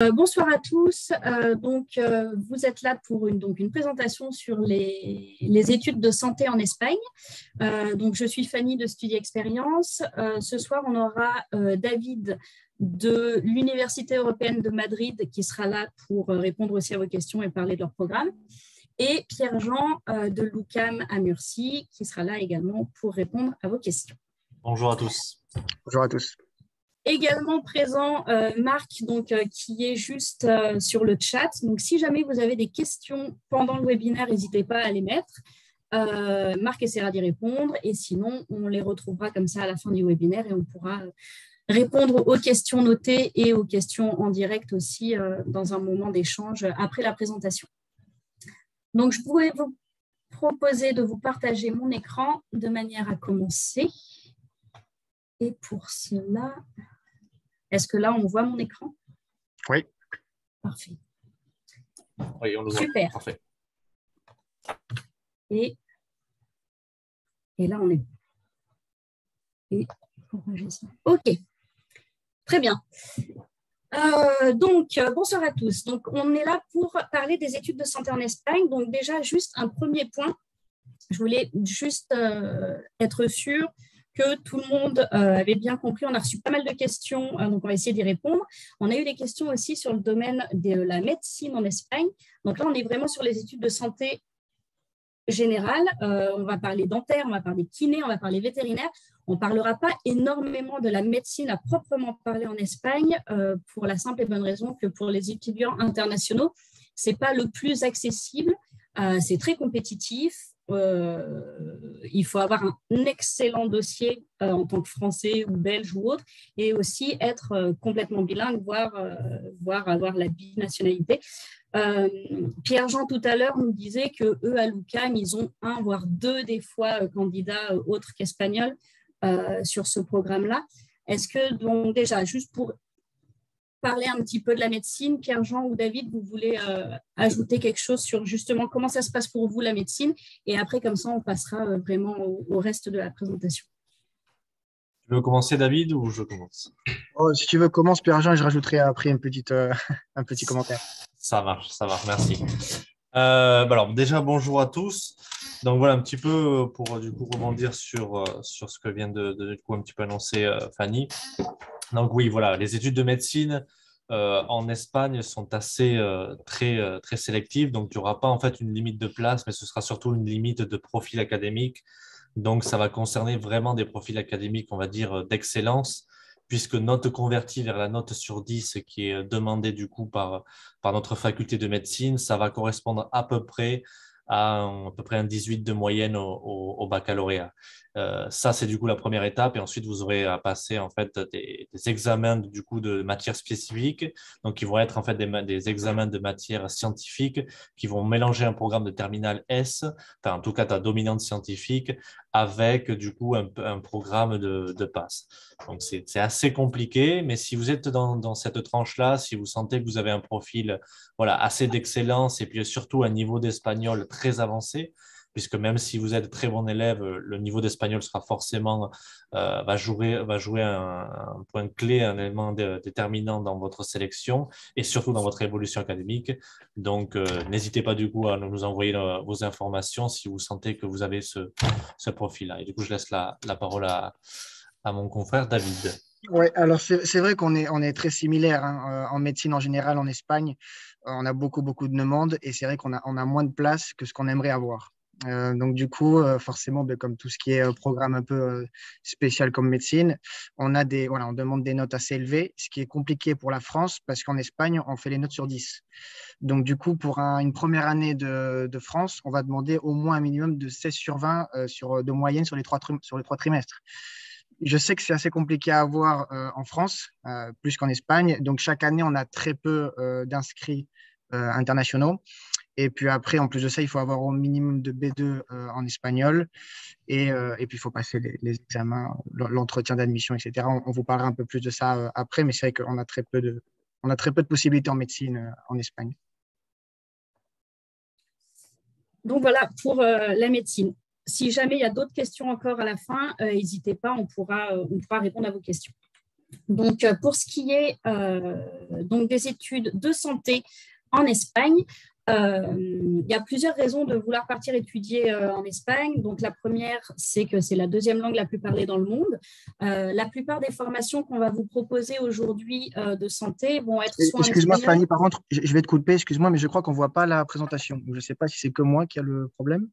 Bonsoir à tous. Vous êtes là pour une présentation sur les études de santé en Espagne. Je suis Fanny de Studi Expérience. Ce soir, on aura David de l'Université européenne de Madrid qui sera là pour répondre aussi à vos questions et parler de leur programme. Et Pierre-Jean de l'UQAM à Murcie qui sera là également pour répondre à vos questions. Bonjour à tous. Bonjour à tous. Également présent Marc, qui est juste sur le chat. Donc, si jamais vous avez des questions pendant le webinaire, n'hésitez pas à les mettre. Marc essaiera d'y répondre et sinon, on les retrouvera comme ça à la fin du webinaire et on pourra répondre aux questions notées et aux questions en direct aussi dans un moment d'échange après la présentation. Donc, je pourrais vous proposer de vous partager mon écran de manière à commencer. Et pour cela, est-ce que là, on voit mon écran? Oui. Parfait. Oui, on le voit. Super. Parfait. Et là, on est bon. Et pourquoi j'ai ça? OK. Très bien. Bonsoir à tous. Donc, on est là pour parler des études de santé en Espagne. Donc, déjà, juste un premier point. Je voulais juste être sûre que tout le monde avait bien compris. On a reçu pas mal de questions, donc on va essayer d'y répondre. On a eu des questions aussi sur le domaine de la médecine en Espagne. Donc là, on est vraiment sur les études de santé générale. On va parler dentaire, on va parler kiné, on va parler vétérinaire. On ne parlera pas énormément de la médecine à proprement parler en Espagne pour la simple et bonne raison que pour les étudiants internationaux, ce n'est pas le plus accessible. C'est très compétitif. Il faut avoir un excellent dossier en tant que français ou belge ou autre et aussi être complètement bilingue, voire avoir la binationalité. Pierre-Jean tout à l'heure nous disait qu'eux à l'UQAM, ils ont un voire deux des fois candidats autres qu'espagnols sur ce programme-là. Est-ce que donc déjà, juste pour parler un petit peu de la médecine, Pierre-Jean ou David, vous voulez ajouter quelque chose sur justement comment ça se passe pour vous la médecine et après comme ça on passera vraiment au reste de la présentation. Tu veux commencer David ou je commence? Si tu veux, commence Pierre-Jean et je rajouterai après un petit commentaire. Ça marche, merci. Alors déjà bonjour à tous. Donc voilà un petit peu pour du coup rebondir sur ce que vient de du coup un petit peu annoncer Fanny. Donc oui, voilà, les études de médecine en Espagne sont assez très sélectives. Donc, il n'y aura pas en fait une limite de place, mais ce sera surtout une limite de profil académique. Donc, ça va concerner vraiment des profils académiques, on va dire, d'excellence, puisque note convertie vers la note sur 10 qui est demandée du coup par notre faculté de médecine, ça va correspondre à peu près un 18 de moyenne au baccalauréat. Ça, c'est du coup la première étape et ensuite vous aurez à passer en fait des examens du coup de matières spécifiques. Donc, ils vont être en fait des examens de matières scientifiques qui vont mélanger un programme de terminale S, enfin en tout cas ta dominante scientifique, avec du coup un programme de passe. Donc, c'est assez compliqué, mais si vous êtes dans cette tranche-là, si vous sentez que vous avez un profil voilà, assez d'excellence et puis surtout un niveau d'espagnol très avancé, puisque même si vous êtes très bon élève, le niveau d'espagnol sera forcément va jouer un point clé, un élément déterminant dans votre sélection et surtout dans votre évolution académique. Donc, n'hésitez pas du coup à nous envoyer vos informations si vous sentez que vous avez ce profil-là. Et du coup, je laisse la parole à mon confrère David. Oui, alors c'est vrai qu'on est très similaires en médecine en général en Espagne. On a beaucoup de demandes et c'est vrai qu'on a moins de place que ce qu'on aimerait avoir. Donc du coup, forcément, comme tout ce qui est programme un peu spécial comme médecine, on demande des notes assez élevées, ce qui est compliqué pour la France parce qu'en Espagne, on fait les notes sur 10. Donc du coup, pour une première année de France, on va demander au moins un minimum de 16 sur 20 de moyenne sur les trois trimestres. Je sais que c'est assez compliqué à avoir en France, plus qu'en Espagne. Donc, chaque année, on a très peu d'inscrits internationaux. Et puis après, en plus de ça, il faut avoir au minimum de B2 en espagnol. Et puis, il faut passer les examens, l'entretien d'admission, etc. On vous parlera un peu plus de ça après, mais c'est vrai qu'on a très peu de possibilités en médecine en Espagne. Donc, voilà pour la médecine. Si jamais il y a d'autres questions encore à la fin, n'hésitez pas, on pourra répondre à vos questions. Donc, pour ce qui est donc des études de santé en Espagne, il y a plusieurs raisons de vouloir partir étudier en Espagne. Donc, la première, c'est que c'est la deuxième langue la plus parlée dans le monde. La plupart des formations qu'on va vous proposer aujourd'hui de santé vont être soit en Excuse-moi, espagnol. Fanny, par contre, je vais te couper, excuse-moi, mais je crois qu'on ne voit pas la présentation. Je ne sais pas si c'est que moi qui a le problème.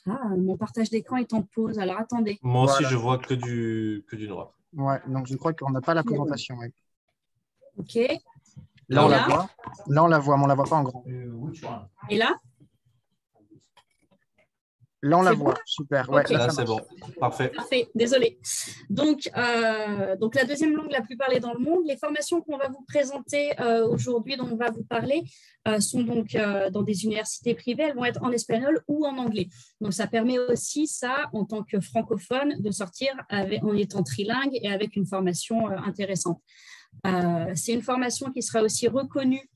Ah, mon partage d'écran est en pause. Alors, attendez. Moi aussi, Voilà. je vois que du noir. Ouais, donc je crois qu'on n'a pas la présentation. Ouais. OK. Là, on Et la là voit. Là, on la voit, mais on ne la voit pas en grand. Et là? Là, on la C'est voit. bon? Super. Ouais, Ok. là, Là, ça c'est marche. bon. Parfait. Parfait, désolée. Donc, la deuxième langue la plus parlée dans le monde. Les formations qu'on va vous présenter aujourd'hui, dont on va vous parler, sont donc dans des universités privées. Elles vont être en espagnol ou en anglais. Donc, ça permet aussi, ça, en tant que francophone, de sortir en étant trilingue et avec une formation intéressante. C'est une formation qui sera aussi reconnue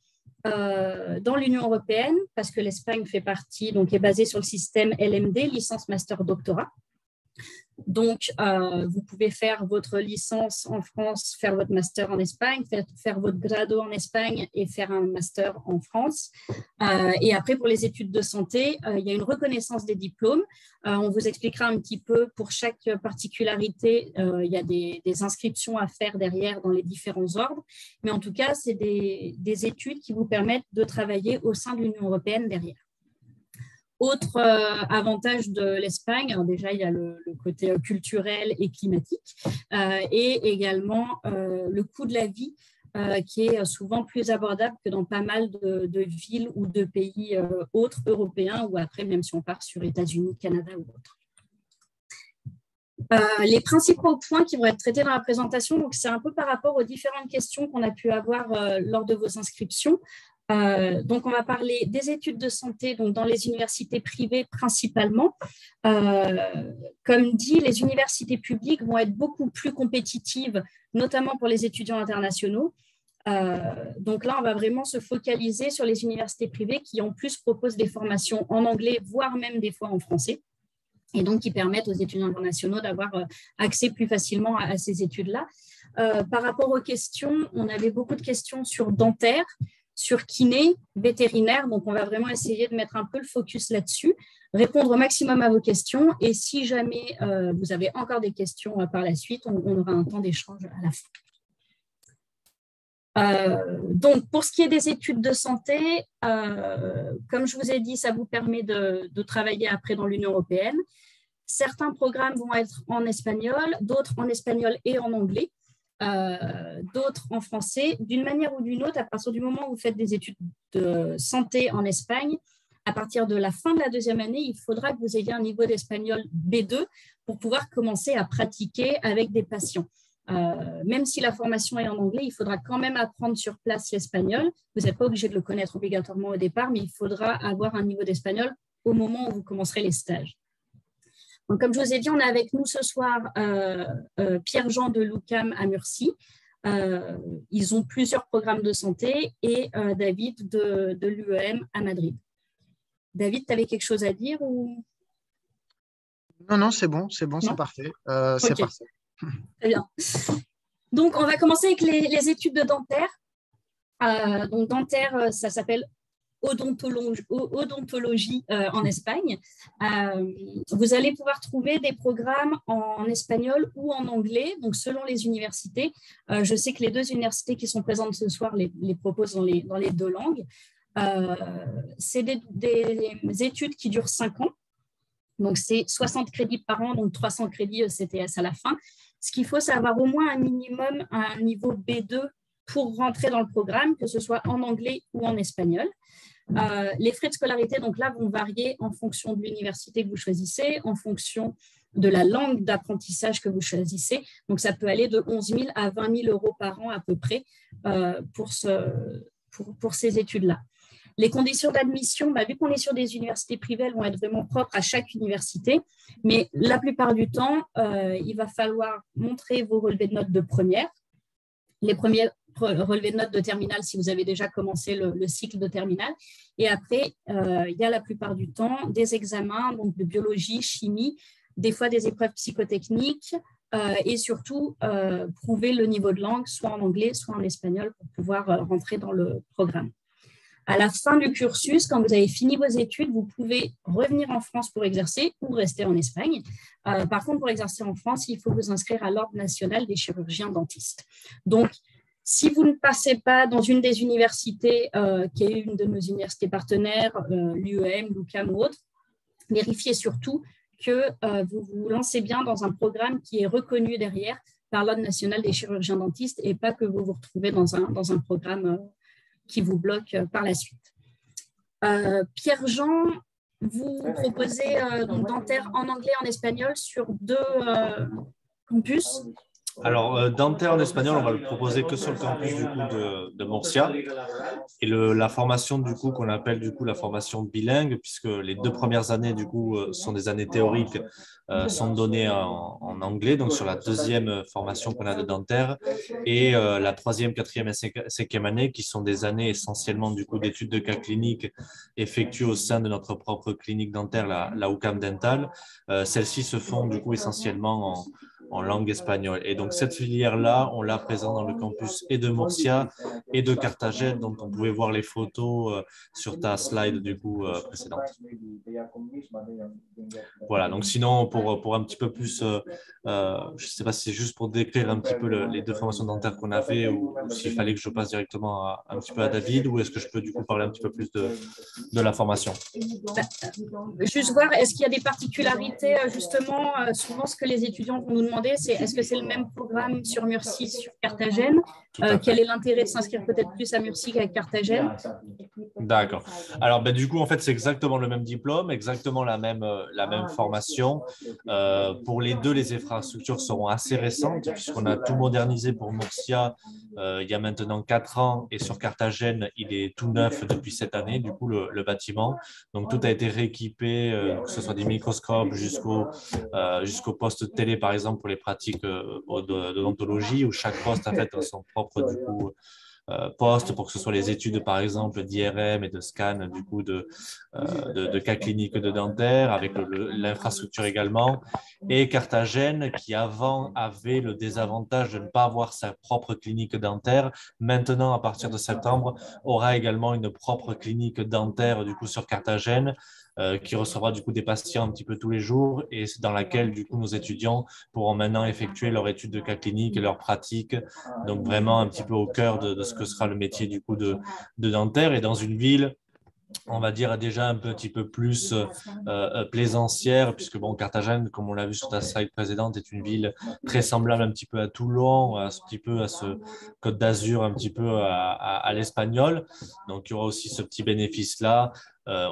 dans l'Union européenne, parce que l'Espagne fait partie, donc est basée sur le système LMD, licence, master, doctorat. Donc, vous pouvez faire votre licence en France, faire votre master en Espagne, faire votre grado en Espagne et faire un master en France. Et après, pour les études de santé, il y a une reconnaissance des diplômes. On vous expliquera un petit peu pour chaque particularité. Il y a des inscriptions à faire derrière dans les différents ordres. Mais en tout cas, c'est des études qui vous permettent de travailler au sein de l'Union européenne derrière. Autre avantage de l'Espagne, déjà il y a le côté culturel et climatique et également le coût de la vie qui est souvent plus abordable que dans pas mal de villes ou de pays autres européens ou après même si on part sur États-Unis, Canada ou autre. Les principaux points qui vont être traités dans la présentation, donc c'est un peu par rapport aux différentes questions qu'on a pu avoir lors de vos inscriptions. Donc, on va parler des études de santé donc dans les universités privées principalement. Comme dit, les universités publiques vont être beaucoup plus compétitives, notamment pour les étudiants internationaux. Donc là, on va vraiment se focaliser sur les universités privées qui en plus proposent des formations en anglais, voire même des fois en français, et donc qui permettent aux étudiants internationaux d'avoir accès plus facilement à ces études-là. Par rapport aux questions, on avait beaucoup de questions sur dentaire, sur kiné, vétérinaire. Donc, on va vraiment essayer de mettre un peu le focus là-dessus, répondre au maximum à vos questions. Et si jamais vous avez encore des questions par la suite, on aura un temps d'échange à la fin. Donc, pour ce qui est des études de santé, comme je vous ai dit, ça vous permet de travailler après dans l'Union européenne. Certains programmes vont être en espagnol, d'autres en espagnol et en anglais. D'autres en français. D'une manière ou d'une autre, à partir du moment où vous faites des études de santé en Espagne, à partir de la fin de la deuxième année, il faudra que vous ayez un niveau d'espagnol B2 pour pouvoir commencer à pratiquer avec des patients. Même si la formation est en anglais, il faudra quand même apprendre sur place l'espagnol. Vous n'êtes pas obligé de le connaître obligatoirement au départ, mais il faudra avoir un niveau d'espagnol au moment où vous commencerez les stages. Donc, comme je vous ai dit, on a avec nous ce soir Pierre-Jean de l'UCAM à Murcie. Ils ont plusieurs programmes de santé et David de l'UEM à Madrid. David, tu avais quelque chose à dire ou... Non, c'est bon, c'est parfait. C'est okay. parfait. Très bien. Donc, on va commencer avec les études de dentaire. Donc, dentaire, ça s'appelle odontologie en Espagne. Vous allez pouvoir trouver des programmes en espagnol ou en anglais, donc selon les universités. Je sais que les deux universités qui sont présentes ce soir les proposent dans les deux langues. C'est des études qui durent 5 ans. Donc, c'est 60 crédits par an, donc 300 crédits ECTS à la fin. Ce qu'il faut, c'est avoir au moins un minimum, un niveau B2 pour rentrer dans le programme, que ce soit en anglais ou en espagnol. Les frais de scolarité, donc là, vont varier en fonction de l'université que vous choisissez, en fonction de la langue d'apprentissage que vous choisissez. Donc, ça peut aller de 11 000 à 20 000 euros par an à peu près pour ces études-là. Les conditions d'admission, vu qu'on est sur des universités privées, elles vont être vraiment propres à chaque université, mais la plupart du temps, il va falloir montrer vos relevés de notes de première, les premiers relevés de notes de terminale si vous avez déjà commencé le cycle de terminale. Et après, il y a la plupart du temps des examens donc de biologie, chimie, des fois des épreuves psychotechniques, et surtout prouver le niveau de langue, soit en anglais, soit en espagnol, pour pouvoir rentrer dans le programme. À la fin du cursus, quand vous avez fini vos études, vous pouvez revenir en France pour exercer ou rester en Espagne. Par contre, pour exercer en France, il faut vous inscrire à l'Ordre national des chirurgiens dentistes. Donc, si vous ne passez pas dans une des universités, qui est une de nos universités partenaires, l'UEM, l'UQAM ou autre, vérifiez surtout que vous vous lancez bien dans un programme qui est reconnu derrière par l'Ordre national des chirurgiens dentistes et pas que vous vous retrouvez dans un programme qui vous bloque par la suite. Pierre-Jean, vous proposez donc dentaire en anglais et en espagnol sur 2 campus. Alors, dentaire en espagnol, on va le proposer que sur le campus du coup de Murcia. Et la formation du coup qu'on appelle du coup la formation bilingue, puisque les 2 premières années du coup sont des années théoriques, sont données en anglais, donc sur la 2e formation qu'on a de dentaire, et la 3e, 4e et 5e année, qui sont des années essentiellement du coup d'études de cas cliniques effectuées au sein de notre propre clinique dentaire, la UCAM Dental. Celles-ci se font du coup essentiellement en langue espagnole. Et donc, cette filière-là, on l'a présente dans le campus et de Murcia et de Carthagène, dont on pouvait voir les photos sur ta slide du coup précédente. Voilà, donc sinon, pour un petit peu plus, je ne sais pas si c'est juste pour décrire un petit peu les 2 formations dentaires qu'on avait ou s'il fallait que je passe directement un petit peu à David, ou est-ce que je peux du coup parler un petit peu plus de la formation? Juste voir, est-ce qu'il y a des particularités, justement, souvent ce que les étudiants vont nous demander, c'est est-ce que c'est le même programme sur Murcie, sur Carthagène? Quel est l'intérêt de s'inscrire peut-être plus à Murcie qu'à Carthagène? D'accord. Alors, du coup, en fait, c'est exactement le même diplôme, exactement la même formation. Pour les 2, les infrastructures seront assez récentes, puisqu'on a tout modernisé pour Murcia il y a maintenant 4 ans, et sur Carthagène, il est tout neuf depuis cette année, du coup, le bâtiment. Donc, tout a été rééquipé, que ce soit des microscopes jusqu'au poste télé, par exemple, pour les pratiques d'odontologie, où chaque poste a fait son propre, du coup, poste pour que ce soit les études, par exemple, d'IRM et de scan, du coup, de cas cliniques de dentaire, avec l'infrastructure également. Et Carthagène, qui avant avait le désavantage de ne pas avoir sa propre clinique dentaire, maintenant, à partir de septembre, aura également une propre clinique dentaire, du coup, sur Carthagène, qui recevra du coup des patients un petit peu tous les jours et dans laquelle du coup nos étudiants pourront maintenant effectuer leur étude de cas clinique et leur pratique, donc vraiment un petit peu au cœur de ce que sera le métier du coup de dentaire, et dans une ville, on va dire, déjà un petit peu plus plaisancière, puisque bon, Carthagène, comme on l'a vu sur ta slide précédente, est une ville très semblable un petit peu à Toulon, un petit peu à ce Côte d'Azur, un petit peu à l'espagnol. Donc, il y aura aussi ce petit bénéfice-là.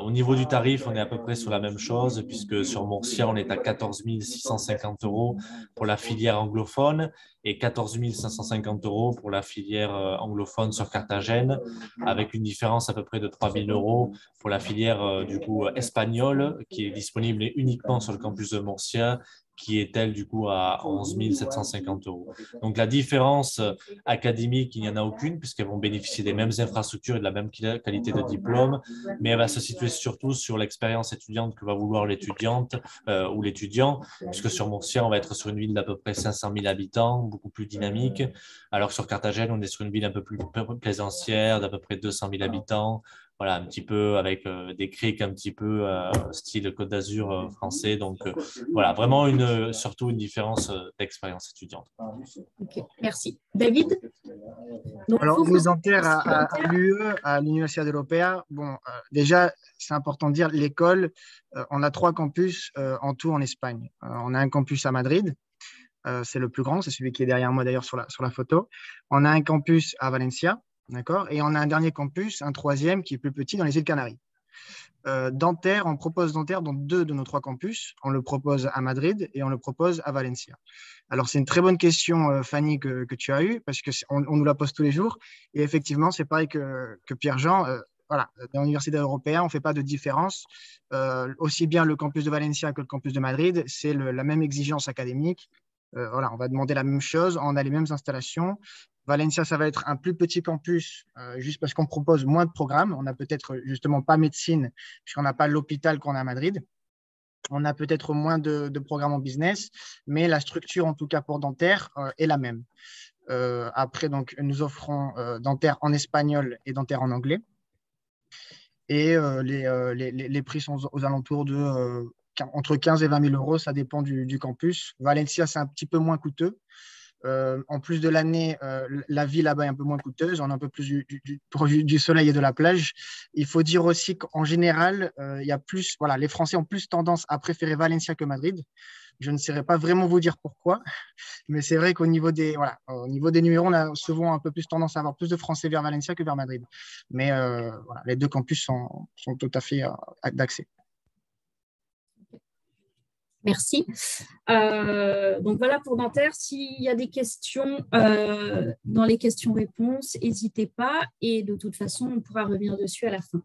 Au niveau du tarif, on est à peu près sur la même chose, puisque sur Murcia, on est à 14 650 € pour la filière anglophone et 14 550 € pour la filière anglophone sur Carthagène, avec une différence à peu près de 3 000 € pour la filière du coup espagnole, qui est disponible uniquement sur le campus de Murcia, qui est elle du coup à 11 750 €. Donc la différence académique, il n'y en a aucune, puisqu'elles vont bénéficier des mêmes infrastructures et de la même qualité de diplôme, mais elle va se situer surtout sur l'expérience étudiante que va vouloir l'étudiante ou l'étudiant, puisque sur Murcia, on va être sur une ville d'à peu près 500 000 habitants, beaucoup plus dynamique, alors que sur Carthagène, on est sur une ville un peu plus plaisancière, d'à peu près 200 000 habitants, voilà, un petit peu avec des criques un petit peu style Côte d'Azur français. Donc voilà, vraiment surtout une différence d'expérience étudiante. Ok, merci. David? Donc, Alors, les dentaires à l'UE, à l'Université Europea, bon, déjà, c'est important de dire, l'école, on a 3 campus en tout en Espagne. On a un campus à Madrid, c'est le plus grand, c'est celui qui est derrière moi d'ailleurs sur la photo. On a un campus à Valencia, d'accord, et on a un dernier campus, un 3e, qui est plus petit dans les îles Canaries. Dentaire, on propose dentaire dans 2 de nos 3 campus. On le propose à Madrid et on le propose à Valencia. Alors, c'est une très bonne question, Fanny, que tu as eue, parce qu'on nous la pose tous les jours. Et effectivement, c'est pareil que Pierre-Jean. Voilà, dans l'Université européenne, on ne fait pas de différence. Aussi bien le campus de Valencia que le campus de Madrid, c'est la même exigence académique. Voilà, on va demander la même chose, on a les mêmes installations. Valencia, ça va être un plus petit campus, juste parce qu'on propose moins de programmes. On n'a peut-être justement pas médecine, puisqu'on n'a pas l'hôpital qu'on a à Madrid. On a peut-être moins de programmes en business, mais la structure, en tout cas pour dentaire, est la même. Après, donc, nous offrons dentaire en espagnol et dentaire en anglais. Et les prix sont aux alentours de entre 15 et 20 000 euros, ça dépend du campus. Valencia, c'est un petit peu moins coûteux. En plus de l'année, la vie là-bas est un peu moins coûteuse. On a un peu plus du soleil et de la plage. Il faut dire aussi qu'en général, il y a plus, voilà, les Français ont plus tendance à préférer Valencia que Madrid. Je ne saurais pas vraiment vous dire pourquoi, mais c'est vrai qu'au niveau au niveau des numéros, on a souvent un peu plus tendance à avoir plus de Français vers Valencia que vers Madrid. Mais voilà, les deux campus sont tout à fait d'accès. Merci. Donc voilà pour dentaire. S'il y a des questions dans les questions-réponses, n'hésitez pas et de toute façon, on pourra revenir dessus à la fin.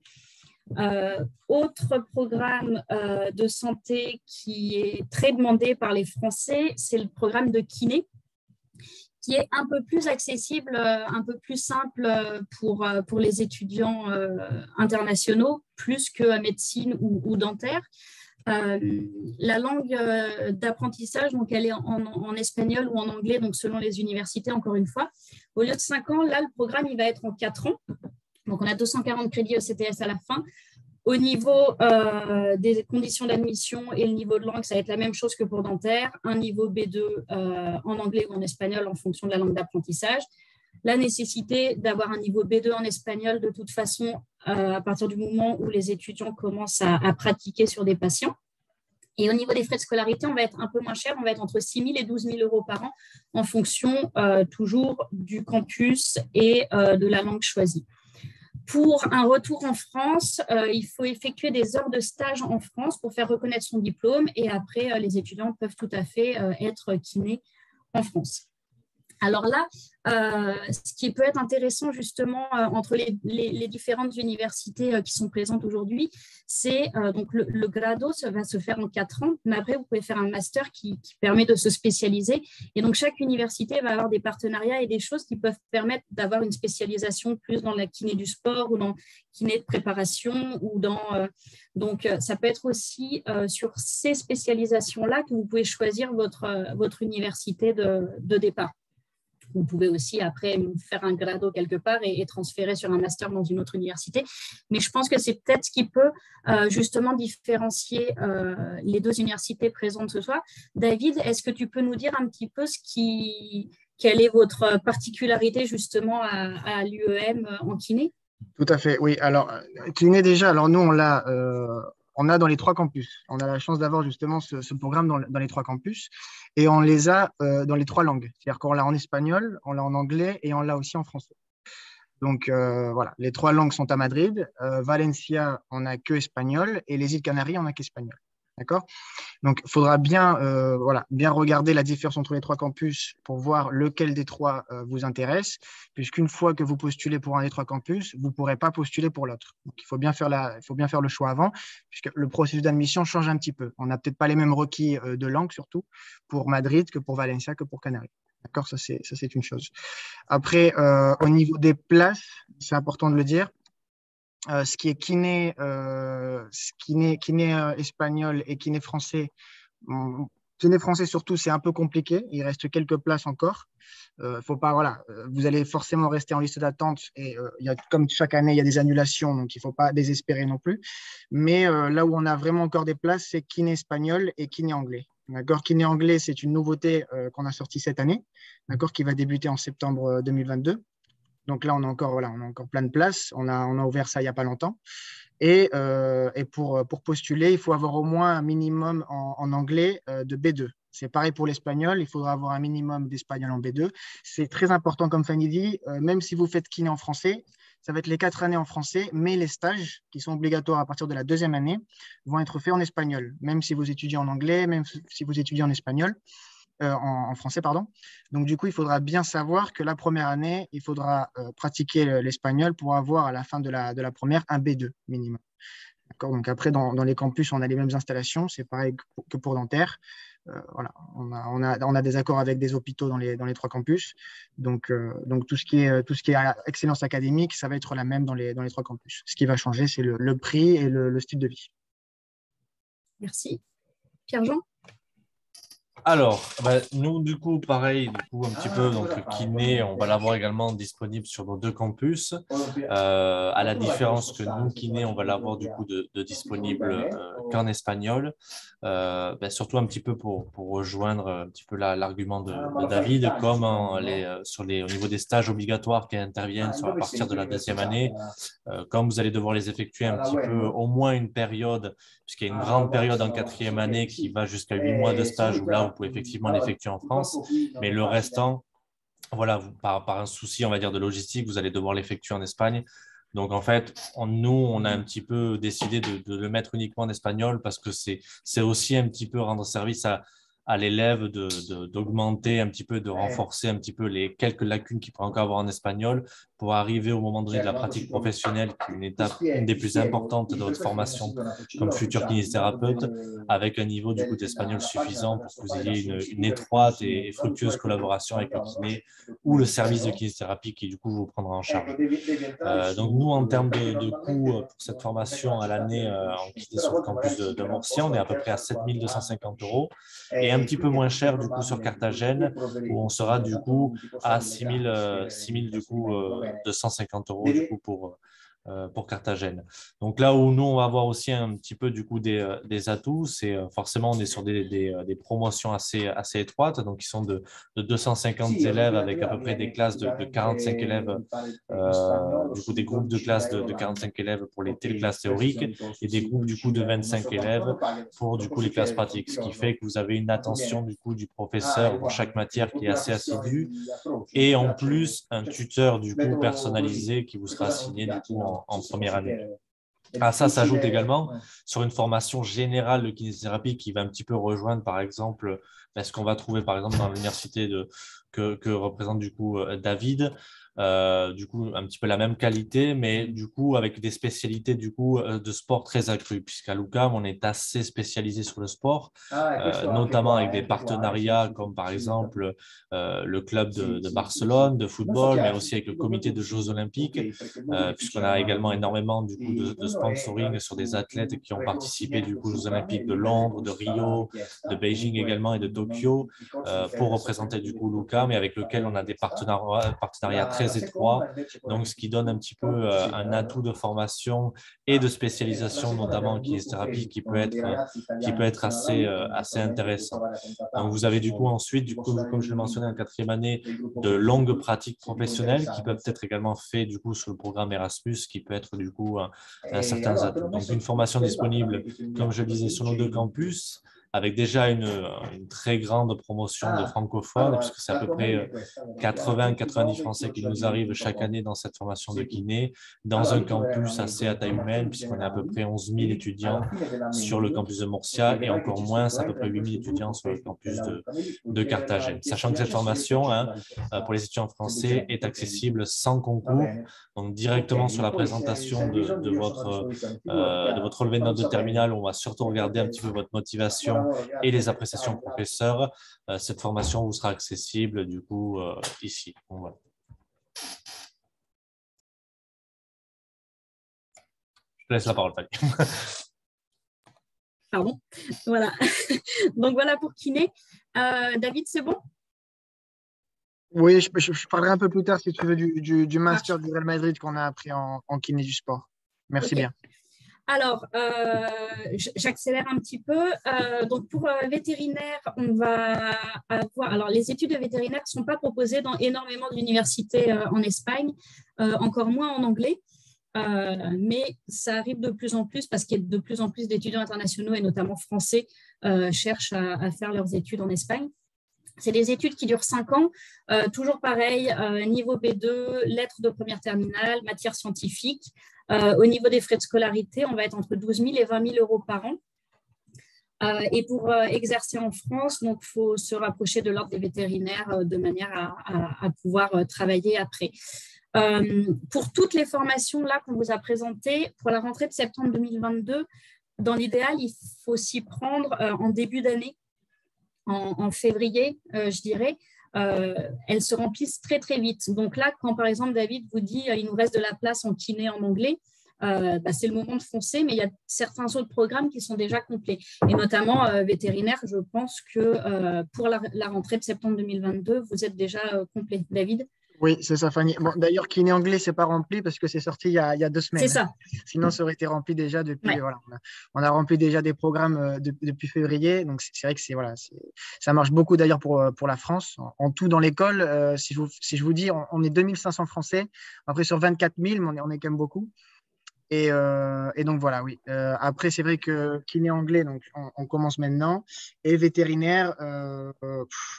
Autre programme de santé qui est très demandé par les Français, c'est le programme de kiné, qui est un peu plus accessible, un peu plus simple pour les étudiants internationaux, plus que médecine ou dentaire. La langue d'apprentissage, donc elle est en espagnol ou en anglais, donc selon les universités, encore une fois. Au lieu de 5 ans, là, le programme, il va être en 4 ans. Donc, on a 240 crédits ECTS à la fin. Au niveau des conditions d'admission et le niveau de langue, ça va être la même chose que pour dentaire. Un niveau B2 en anglais ou en espagnol en fonction de la langue d'apprentissage. La nécessité d'avoir un niveau B2 en espagnol, de toute façon, à partir du moment où les étudiants commencent à pratiquer sur des patients. Et au niveau des frais de scolarité, on va être un peu moins cher, on va être entre 6 000 et 12 000 euros par an en fonction toujours du campus et de la langue choisie. Pour un retour en France, il faut effectuer des heures de stage en France pour faire reconnaître son diplôme et après, les étudiants peuvent tout à fait être kinés en France. Alors là, ce qui peut être intéressant justement entre les différentes universités qui sont présentes aujourd'hui, c'est donc le grado, ça va se faire en 4 ans, mais après vous pouvez faire un master qui permet de se spécialiser. Et donc chaque université va avoir des partenariats et des choses qui peuvent permettre d'avoir une spécialisation plus dans la kiné du sport ou dans kiné de préparation ou dans donc ça peut être aussi sur ces spécialisations-là que vous pouvez choisir votre université de départ. Vous pouvez aussi après faire un grado quelque part et transférer sur un master dans une autre université. Mais je pense que c'est peut-être ce qui peut justement différencier les deux universités présentes ce soir. David, est-ce que tu peux nous dire un petit peu quelle est votre particularité justement à l'UEM en kiné? Tout à fait, oui. Alors, kiné déjà, alors nous, on a dans les 3 campus. On a la chance d'avoir justement ce programme dans les 3 campus et on les a dans les 3 langues. C'est-à-dire qu'on l'a en espagnol, on l'a en anglais et on l'a aussi en français. Donc, voilà, les 3 langues sont à Madrid. Valencia, on n'a que espagnol et les îles Canaries, on n'a qu'espagnol. D'accord? Donc, il faudra bien regarder la différence entre les 3 campus pour voir lequel des 3 vous intéresse, puisqu'une fois que vous postulez pour un des 3 campus, vous ne pourrez pas postuler pour l'autre. Donc, il faut bien faire le choix avant, puisque le processus d'admission change un petit peu. On n'a peut-être pas les mêmes requis de langue, surtout pour Madrid que pour Valencia que pour Canaries. D'accord? Ça, c'est une chose. Après, au niveau des places, c'est important de le dire. Ce qui est kiné espagnol et kiné français. Kiné français surtout, c'est un peu compliqué. Il reste quelques places encore. Faut pas, voilà, vous allez forcément rester en liste d'attente et comme chaque année, il y a des annulations, donc il ne faut pas désespérer non plus. Mais là où on a vraiment encore des places, c'est kiné espagnol et kiné anglais. D'accord, kiné anglais, c'est une nouveauté qu'on a sortie cette année, d'accord, qui va débuter en septembre 2022. Donc là, on a encore plein de places. On a ouvert ça il n'y a pas longtemps. Et pour postuler, il faut avoir au moins un minimum en anglais de B2. C'est pareil pour l'espagnol. Il faudra avoir un minimum d'espagnol en B2. C'est très important, comme Fanny dit, même si vous faites kiné en français, ça va être les 4 années en français, mais les stages qui sont obligatoires à partir de la 2e année vont être faits en espagnol, même si vous étudiez en anglais, même si vous étudiez en espagnol. En français, pardon. Donc, du coup, il faudra bien savoir que la première année, il faudra pratiquer l'espagnol pour avoir à la fin de la première un B2 minimum. D'accord. Donc, après, dans les campus, on a les mêmes installations. C'est pareil que pour dentaire. Voilà. On a des accords avec des hôpitaux dans les 3 campus. Donc tout ce qui est excellence académique, ça va être la même dans les 3 campus. Ce qui va changer, c'est le prix et le style de vie. Merci. Pierre-Jean? Alors, nous, du coup, pareil, un petit peu, donc kiné, on va l'avoir également disponible sur nos 2 campus. À la différence que nous, kiné, on va l'avoir du coup de disponible qu'en espagnol. Surtout un petit peu pour rejoindre un petit peu l'argument de David, comme au niveau des stages obligatoires qui interviennent à partir de la 2e année. Comme vous allez devoir les effectuer un petit peu, au moins une période, puisqu'il y a une grande période en 4e année qui va jusqu'à 8 mois de stage, où là, vous pouvez effectivement l'effectuer en France, mais le restant, voilà, par un souci, on va dire, de logistique, vous allez devoir l'effectuer en Espagne. Donc, en fait, nous, on a un petit peu décidé de le mettre uniquement en espagnol parce que c'est aussi un petit peu rendre service à l'élève d'augmenter un petit peu, de renforcer un petit peu les quelques lacunes qu'il pourrait encore avoir en espagnol pour arriver au moment donné de la pratique professionnelle, qui est une étape, une des plus importantes de votre formation comme futur kinésithérapeute, avec un niveau du coup d'espagnol suffisant pour que vous ayez une étroite et fructueuse collaboration avec le kiné ou le service de kinésithérapie qui du coup vous prendra en charge. Donc nous, en termes de coûts pour cette formation à l'année en kiné sur le campus de Murcia, on est à peu près à 7 250 € et un petit peu moins cher du coup sur Carthagène, où on sera du coup à 6 250 € du coup pour Carthagène. Donc là où nous, on va avoir aussi un petit peu du coup des atouts, c'est forcément on est sur des promotions assez étroites, donc qui sont de 250 élèves avec à peu près des classes de 45 élèves, du coup des groupes de classes de 45 élèves pour les classes théoriques et des groupes du coup de 25 élèves pour du coup les classes pratiques, ce qui fait que vous avez une attention du coup du professeur pour chaque matière qui est assez assidue et en plus un tuteur du coup personnalisé qui vous sera assigné du coup en première année. À ça s'ajoute également sur une formation générale de kinésithérapie qui va un petit peu rejoindre par exemple ce qu'on va trouver par exemple dans l'université que représente du coup David. Du coup un petit peu la même qualité, mais du coup avec des spécialités du coup de sport très accrues, puisqu'à l'UQAM on est assez spécialisé sur le sport, notamment avec des partenariats comme par exemple le club de Barcelone de football, mais aussi avec le comité de Jeux Olympiques, puisqu'on a également énormément du coup de sponsoring sur des athlètes qui ont participé du coup aux Jeux Olympiques de Londres, de Rio, de Beijing également et de Tokyo pour représenter du coup l'UQAM, et avec lequel on a des partenariats très étroits, donc ce qui donne un petit peu un atout de formation et de spécialisation, notamment en kinésithérapie, qui peut être assez intéressant. Donc vous avez du coup ensuite, du coup, comme je l'ai mentionné en 4e année, de longues pratiques professionnelles qui peuvent être également faites du coup sur le programme Erasmus, qui peut être du coup un certain atout. Donc une formation disponible, comme je le disais, sur nos 2 campus, avec déjà une très grande promotion de francophones, puisque c'est à peu près 80-90 Français qui nous arrivent chaque année dans cette formation de kiné, dans un campus assez à taille humaine, puisqu'on est à peu près 11 000 étudiants sur le campus de Murcia, et encore moins, c'est à peu près 8 000 étudiants sur le campus de Carthagène. Sachant que cette formation, pour les étudiants français, est accessible sans concours, donc directement sur la présentation de votre relevé de notes de terminale, on va surtout regarder un petit peu votre motivation et les appréciations professeurs. Cette formation vous sera accessible du coup ici. Donc, voilà. Je te laisse la parole, Fanny. Pardon. Voilà. Donc voilà pour kiné. David, c'est bon? Oui, je parlerai un peu plus tard, si tu veux, du master du Real Madrid qu'on a appris en kiné du sport. Merci bien. Alors, j'accélère un petit peu. Donc, pour vétérinaire, on va avoir… Alors, les études de vétérinaire ne sont pas proposées dans énormément d'universités en Espagne, encore moins en anglais. Mais ça arrive de plus en plus parce qu'il y a de plus en plus d'étudiants internationaux et notamment français cherchent à faire leurs études en Espagne. C'est des études qui durent 5 ans, toujours pareil, niveau B2, lettres de première terminale, matière scientifique. Au niveau des frais de scolarité, on va être entre 12 000 et 20 000 € par an. Et pour exercer en France, il faut se rapprocher de l'ordre des vétérinaires de manière à pouvoir travailler après. Pour toutes les formations là qu'on vous a présentées, pour la rentrée de septembre 2022, dans l'idéal, il faut s'y prendre en début d'année, en février, je dirais. Elles se remplissent très très vite. Donc là, quand par exemple David vous dit il nous reste de la place en kiné en anglais, c'est le moment de foncer, mais il y a certains autres programmes qui sont déjà complets. Et notamment vétérinaire, je pense que pour la rentrée de septembre 2022, vous êtes déjà complet. David? Oui, c'est ça, Fanny. Bon, d'ailleurs, kiné anglais, c'est pas rempli parce que c'est sorti il y a 2 semaines. C'est ça. Sinon, ça aurait été rempli déjà depuis. Ouais. Voilà, on a rempli déjà des programmes depuis février. Donc, c'est vrai que ça marche beaucoup d'ailleurs pour la France. En tout, dans l'école, si je vous dis, on est 2500 Français. Après, sur 24 000, mais on est quand même beaucoup. Et donc voilà, oui. Après, c'est vrai que kiné anglais, donc on commence maintenant. Et vétérinaire,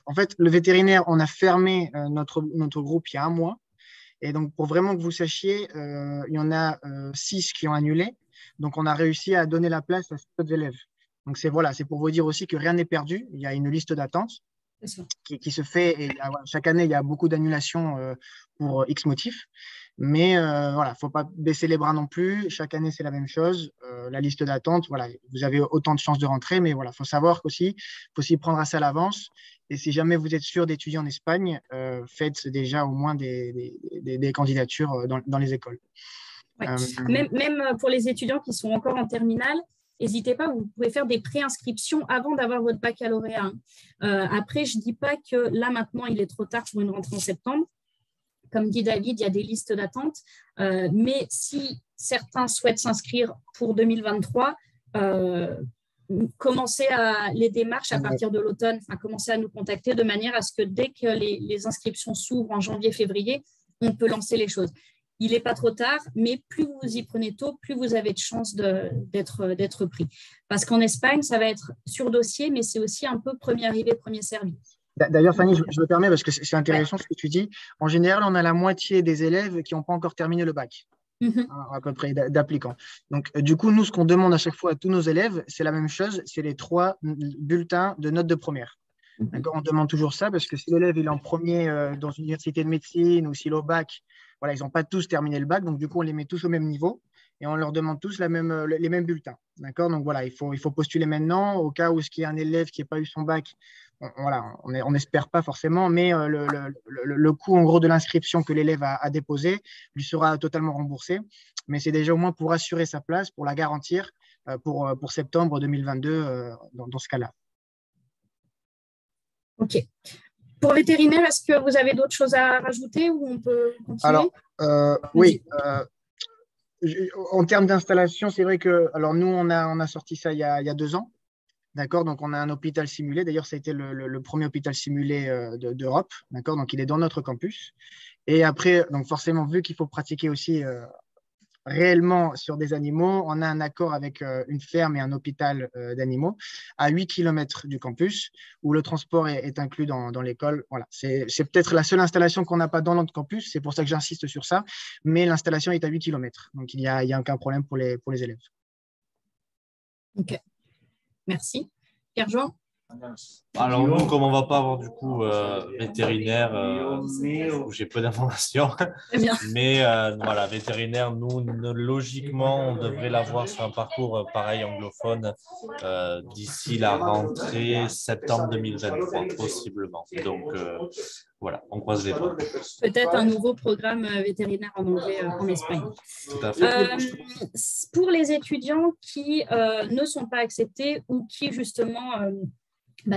en fait, le vétérinaire, on a fermé notre groupe il y a un mois. Et donc, pour vraiment que vous sachiez, il y en a 6 qui ont annulé. Donc, on a réussi à donner la place à 6 autres élèves. Donc, c'est pour vous dire aussi que rien n'est perdu. Il y a une liste d'attente qui se fait. Et chaque année, il y a beaucoup d'annulations pour X motifs. Mais voilà, il ne faut pas baisser les bras non plus. Chaque année, c'est la même chose. La liste d'attente, voilà, vous avez autant de chances de rentrer. Mais voilà, il faut savoir qu'aussi, il faut s'y prendre assez à l'avance. Et si jamais vous êtes sûr d'étudier en Espagne, faites déjà au moins des candidatures dans les écoles. Ouais. Même pour les étudiants qui sont encore en terminale, n'hésitez pas, vous pouvez faire des préinscriptions avant d'avoir votre baccalauréat. Après, je ne dis pas que là, maintenant, il est trop tard pour une rentrée en septembre. Comme dit David, il y a des listes d'attente. Mais si certains souhaitent s'inscrire pour 2023, commencez les démarches à partir de l'automne, commencez à nous contacter de manière à ce que dès que les inscriptions s'ouvrent en janvier-février, on peut lancer les choses. Il n'est pas trop tard, mais plus vous y prenez tôt, plus vous avez de chances d'être pris. Parce qu'en Espagne, ça va être sur dossier, mais c'est aussi un peu premier arrivé, premier servi. D'ailleurs, Fanny, je me permets parce que c'est intéressant ce que tu dis. En général, on a la moitié des élèves qui n'ont pas encore terminé le bac, à peu près, d'applicants. Donc, du coup, nous, ce qu'on demande à chaque fois à tous nos élèves, c'est la même chose, c'est les 3 bulletins de notes de première. D'accord, on demande toujours ça parce que si l'élève est en premier dans une université de médecine ou s'il est au bac, voilà, ils n'ont pas tous terminé le bac, donc du coup, on les met tous au même niveau et on leur demande tous les mêmes bulletins. D'accord, donc voilà, il faut postuler maintenant au cas où il y a un élève qui n'a pas eu son bac. Voilà, on n'espère pas forcément, mais le coût en gros de l'inscription que l'élève a déposé lui sera totalement remboursé. Mais c'est déjà au moins pour assurer sa place, pour la garantir pour septembre 2022 dans ce cas-là. Ok. Pour vétérinaire, est-ce que vous avez d'autres choses à rajouter ou on peut continuer? Alors, oui. En termes d'installation, c'est vrai que nous, on a sorti ça il y a 2 ans. D'accord, donc on a un hôpital simulé. D'ailleurs, ça a été le premier hôpital simulé d'Europe. D'accord, donc il est dans notre campus. Et après, donc forcément, vu qu'il faut pratiquer aussi réellement sur des animaux, on a un accord avec une ferme et un hôpital d'animaux à 8 km du campus où le transport est inclus dans l'école. Voilà, c'est peut-être la seule installation qu'on n'a pas dans notre campus. C'est pour ça que j'insiste sur ça. Mais l'installation est à 8 km. Donc, il n'y a aucun problème pour les élèves. Ok. Merci. Pierre-Jean? Alors, nous, comme on ne va pas avoir du coup vétérinaire, j'ai peu d'informations. Mais voilà, vétérinaire, nous, logiquement, on devrait l'avoir sur un parcours pareil anglophone d'ici la rentrée septembre 2023, possiblement. Donc, voilà, on croise les doigts. Peut-être un nouveau programme vétérinaire en anglais en Espagne. Tout à fait. Pour les étudiants qui ne sont pas acceptés ou qui, justement,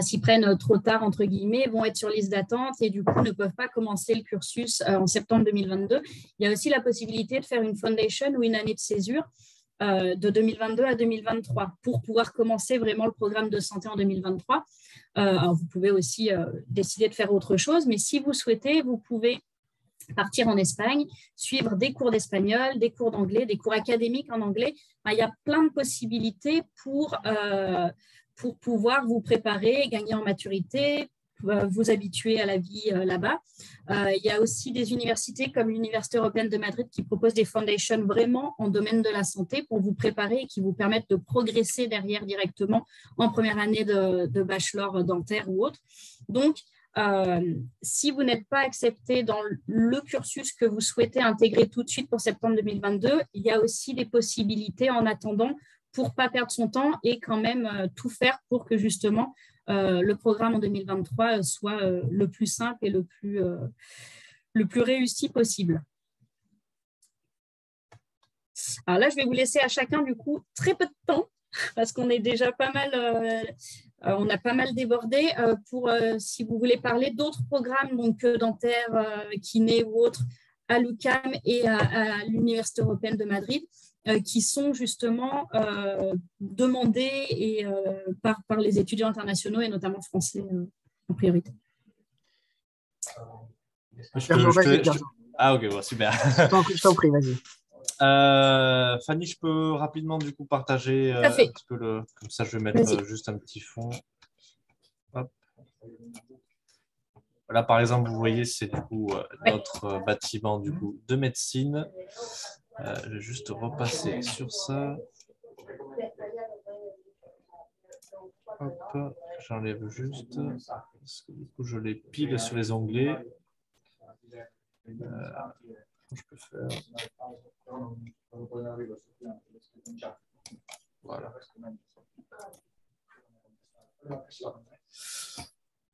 s'y prennent trop tard, entre guillemets, vont être sur liste d'attente et du coup ne peuvent pas commencer le cursus en septembre 2022. Il y a aussi la possibilité de faire une foundation ou une année de césure de 2022 à 2023 pour pouvoir commencer vraiment le programme de santé en 2023. Alors vous pouvez aussi décider de faire autre chose, mais si vous souhaitez, vous pouvez partir en Espagne, suivre des cours d'espagnol, des cours d'anglais, des cours académiques en anglais. Il y a plein de possibilités pour pouvoir vous préparer, gagner en maturité, vous habituer à la vie là-bas. Il y a aussi des universités comme l'Université européenne de Madrid qui proposent des foundations vraiment en domaine de la santé pour vous préparer et qui vous permettent de progresser derrière directement en première année de bachelor dentaire ou autre. Donc, si vous n'êtes pas accepté dans le cursus que vous souhaitez intégrer tout de suite pour septembre 2022, il y a aussi des possibilités en attendant pour ne pas perdre son temps et quand même tout faire pour que justement le programme en 2023 soit le plus simple et le plus réussi possible. Alors là, je vais vous laisser à chacun, du coup, très peu de temps, parce qu'on est déjà pas mal, on a pas mal débordé, pour, si vous voulez parler d'autres programmes, donc dentaires, kiné ou autres, à l'UQAM et à l'Université européenne de Madrid, qui sont justement demandés et, par les étudiants internationaux et notamment français en priorité. Ah ok, bon, super. Je t'en prie, vas-y. Fanny, je peux rapidement du coup partager un petit peu comme ça, je vais mettre juste un petit fond. Hop. Là, par exemple, vous voyez, c'est du coup notre bâtiment du coup de médecine. Je vais juste repasser sur ça. Hop, j'enlève juste parce que du coup, je les pile sur les onglets. Je peux faire. Voilà.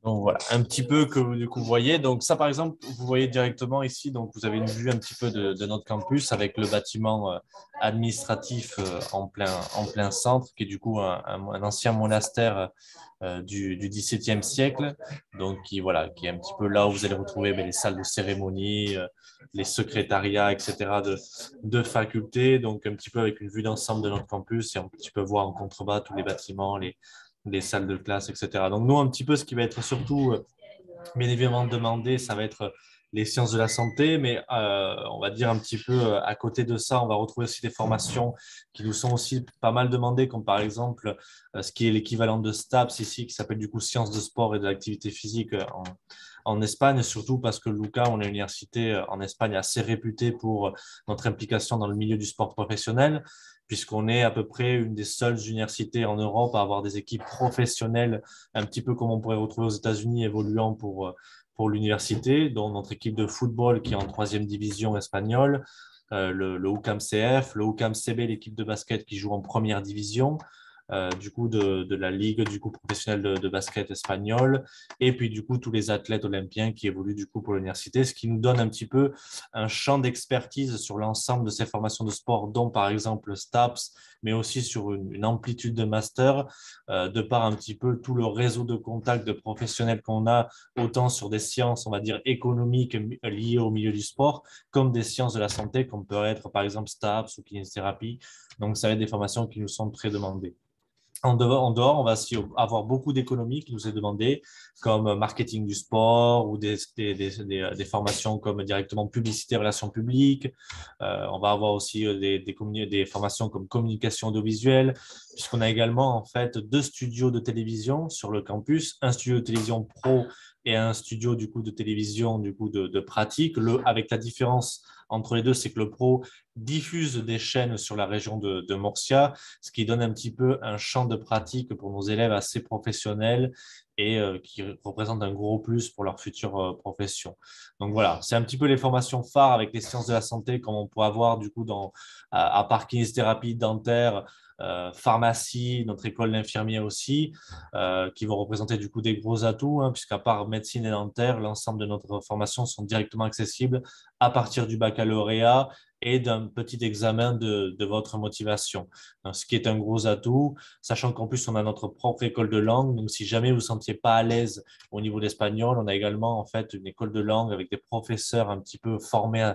Donc voilà, un petit peu que du coup vous voyez. Donc ça par exemple, vous voyez directement ici, donc vous avez une vue un petit peu de notre campus avec le bâtiment administratif en plein centre, qui est du coup un ancien monastère du XVIIe siècle. Donc qui est un petit peu là où vous allez retrouver les salles de cérémonie, les secrétariats, etc. de facultés. Donc un petit peu avec une vue d'ensemble de notre campus et un petit peu voir en contrebas tous les bâtiments, les salles de classe, etc. Donc nous, un petit peu ce qui va être surtout bien évidemment demandé, ça va être les sciences de la santé, mais on va dire un petit peu à côté de ça, on va retrouver aussi des formations qui nous sont aussi pas mal demandées, comme par exemple ce qui est l'équivalent de STAPS ici, qui s'appelle du coup sciences de sport et de l'activité physique en Espagne, surtout parce que l'UQAM, on est une université en Espagne assez réputée pour notre implication dans le milieu du sport professionnel, puisqu'on est à peu près une des seules universités en Europe à avoir des équipes professionnelles, un petit peu comme on pourrait retrouver aux États-Unis, évoluant pour l'université, dont notre équipe de football qui est en 3e division espagnole, le UQAM CF, le UQAM CB, l'équipe de basket qui joue en 1re division, du coup de la ligue du coup professionnelle de basket espagnole, et puis du coup tous les athlètes olympiens qui évoluent du coup pour l'université, ce qui nous donne un petit peu un champ d'expertise sur l'ensemble de ces formations de sport, dont par exemple le STAPS, mais aussi sur une amplitude de master, de par un petit peu tout le réseau de contacts de professionnels qu'on a, autant sur des sciences, on va dire, économiques liées au milieu du sport, comme des sciences de la santé, comme peut être par exemple STAPS ou kinésithérapie. Donc, ça va être des formations qui nous sont très demandées. En dehors, on va aussi avoir beaucoup d'économies qui nous est demandé, comme marketing du sport ou des formations comme directement publicité, relations publiques. On va avoir aussi des formations comme communication audiovisuelle, puisqu'on a également en fait 2 studios de télévision sur le campus, un studio de télévision pro et un studio du coup de télévision du coup de pratique. Avec la différence entre les deux, c'est que le pro diffuse des chaînes sur la région de Murcia, ce qui donne un petit peu un champ de pratique pour nos élèves assez professionnels et qui représente un gros plus pour leur future profession. Donc voilà, c'est un petit peu les formations phares avec les sciences de la santé comme on peut avoir du coup à part kinésithérapie, dentaire, pharmacie, notre école d'infirmiers aussi, qui vont représenter du coup des gros atouts, puisqu'à part médecine et dentaire, l'ensemble de notre formation sont directement accessibles à partir du baccalauréat et d'un petit examen de votre motivation. Donc, ce qui est un gros atout, sachant qu'en plus, on a notre propre école de langue. Donc, si jamais vous ne vous sentiez pas à l'aise au niveau de l'espagnol, on a également en fait une école de langue avec des professeurs un petit peu formés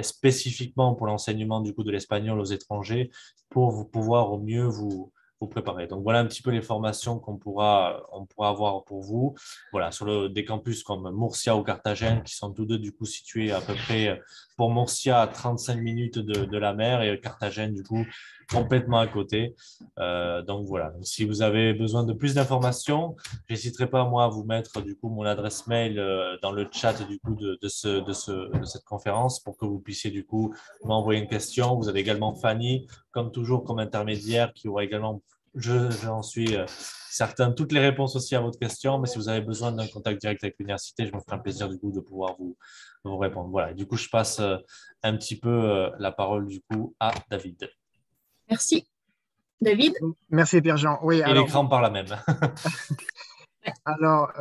spécifiquement pour l'enseignement du coup de l'espagnol aux étrangers pour vous pouvoir au mieux vous préparer. Donc, voilà un petit peu les formations on pourra avoir pour vous. Voilà, sur des campus comme Murcia ou Carthagène, qui sont tous deux du coup situés à peu près pour Murcia à 35 minutes de la mer et Carthagène du coup complètement à côté. Donc voilà, donc, si vous avez besoin de plus d'informations, j'hésiterai pas moi à vous mettre du coup mon adresse mail dans le chat du coup de cette conférence pour que vous puissiez du coup m'envoyer une question. Vous avez également Fanny, comme toujours, comme intermédiaire, qui aura également, j'en suis certain, toutes les réponses aussi à votre question. Mais si vous avez besoin d'un contact direct avec l'université, je me ferai un plaisir du coup de pouvoir vous répondre. Voilà, du coup, je passe un petit peu la parole du coup à David. Merci. David? Merci Pierre-Jean. Oui, et l'écran par la même. Alors,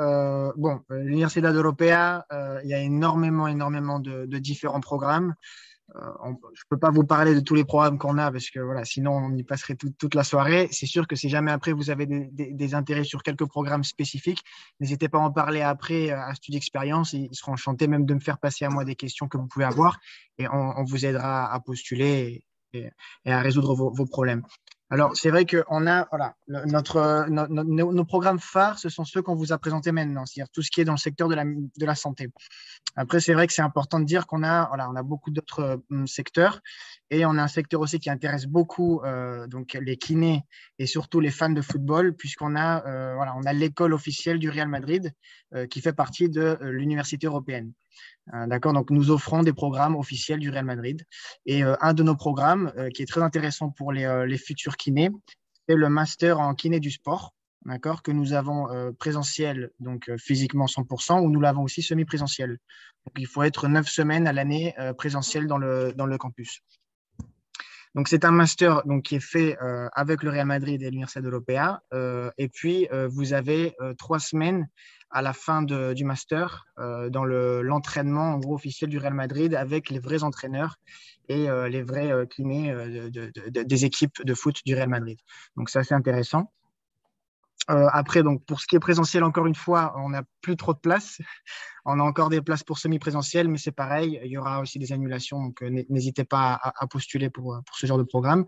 l'Universidad Europea, il y a énormément de différents programmes. je ne peux pas vous parler de tous les programmes qu'on a parce que voilà, sinon on y passerait toute la soirée. C'est sûr que si jamais après vous avez des intérêts sur quelques programmes spécifiques, n'hésitez pas à en parler après à Studio Expérience. Ils seront enchantés même de me faire passer à moi des questions que vous pouvez avoir et on vous aidera à postuler et à résoudre vos problèmes. Alors, c'est vrai qu'on a, voilà, nos programmes phares, ce sont ceux qu'on vous a présentés maintenant, c'est-à-dire tout ce qui est dans le secteur de la santé. Après, c'est vrai que c'est important de dire qu'on a, voilà, on a beaucoup d'autres secteurs et on a un secteur aussi qui intéresse beaucoup donc les kinés et surtout les fans de football, puisqu'on a, voilà, on a l'école officielle du Real Madrid qui fait partie de l'université européenne. D'accord, donc nous offrons des programmes officiels du Real Madrid. Et un de nos programmes qui est très intéressant pour les futurs kinés, c'est le master en kiné du sport, d'accord, que nous avons présentiel, donc physiquement 100%, ou nous l'avons aussi semi-présentiel. Donc il faut être 9 semaines à l'année présentiel dans le campus. Donc c'est un master donc, qui est fait avec le Real Madrid et l'Université de l'Opéa. Et puis vous avez 3 semaines à la fin du master dans l'entraînement en gros officiel du Real Madrid avec les vrais entraîneurs et les vrais kinés des équipes de foot du Real Madrid. Donc c'est assez intéressant. Après, donc, pour ce qui est présentiel, encore une fois, on n'a plus trop de place. On a encore des places pour semi-présentiel, mais c'est pareil, il y aura aussi des annulations, donc n'hésitez pas à postuler pour ce genre de programme.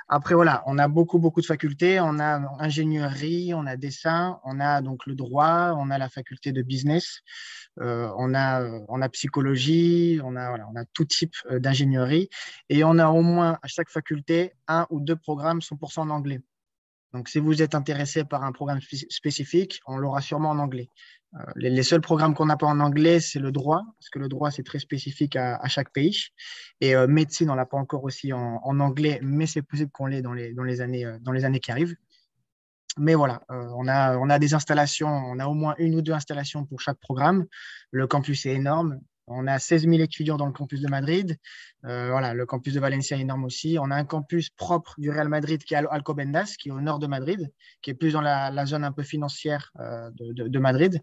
Après, voilà, on a beaucoup de facultés. On a ingénierie, on a dessin, on a donc le droit, on a la faculté de business, on a psychologie, on a tout type d'ingénierie. Et on a au moins à chaque faculté 1 ou 2 programmes 100% en anglais. Donc, si vous êtes intéressé par un programme spécifique, on l'aura sûrement en anglais. Les seuls programmes qu'on n'a pas en anglais, c'est le droit, parce que le droit, c'est très spécifique à chaque pays. Et médecine, on ne l'a pas encore aussi en anglais, mais c'est possible qu'on l'ait dans les années qui arrivent. Mais voilà, on a des installations, on a au moins 1 ou 2 installations pour chaque programme. Le campus est énorme. On a 16 000 étudiants dans le campus de Madrid. Voilà, le campus de Valencia est énorme aussi. On a un campus propre du Real Madrid qui est à Alcobendas, qui est au nord de Madrid, qui est plus dans la zone un peu financière de Madrid.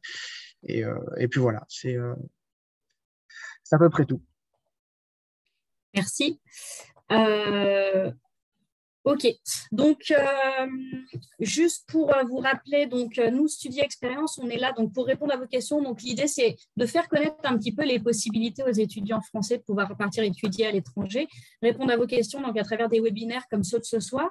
Et puis voilà, c'est à peu près tout. Merci. Ok, donc juste pour vous rappeler, donc nous, Studio Expérience, on est là donc, pour répondre à vos questions. Donc l'idée, c'est de faire connaître un petit peu les possibilités aux étudiants français de pouvoir partir étudier à l'étranger, répondre à vos questions donc, à travers des webinaires comme ceux de ce soir.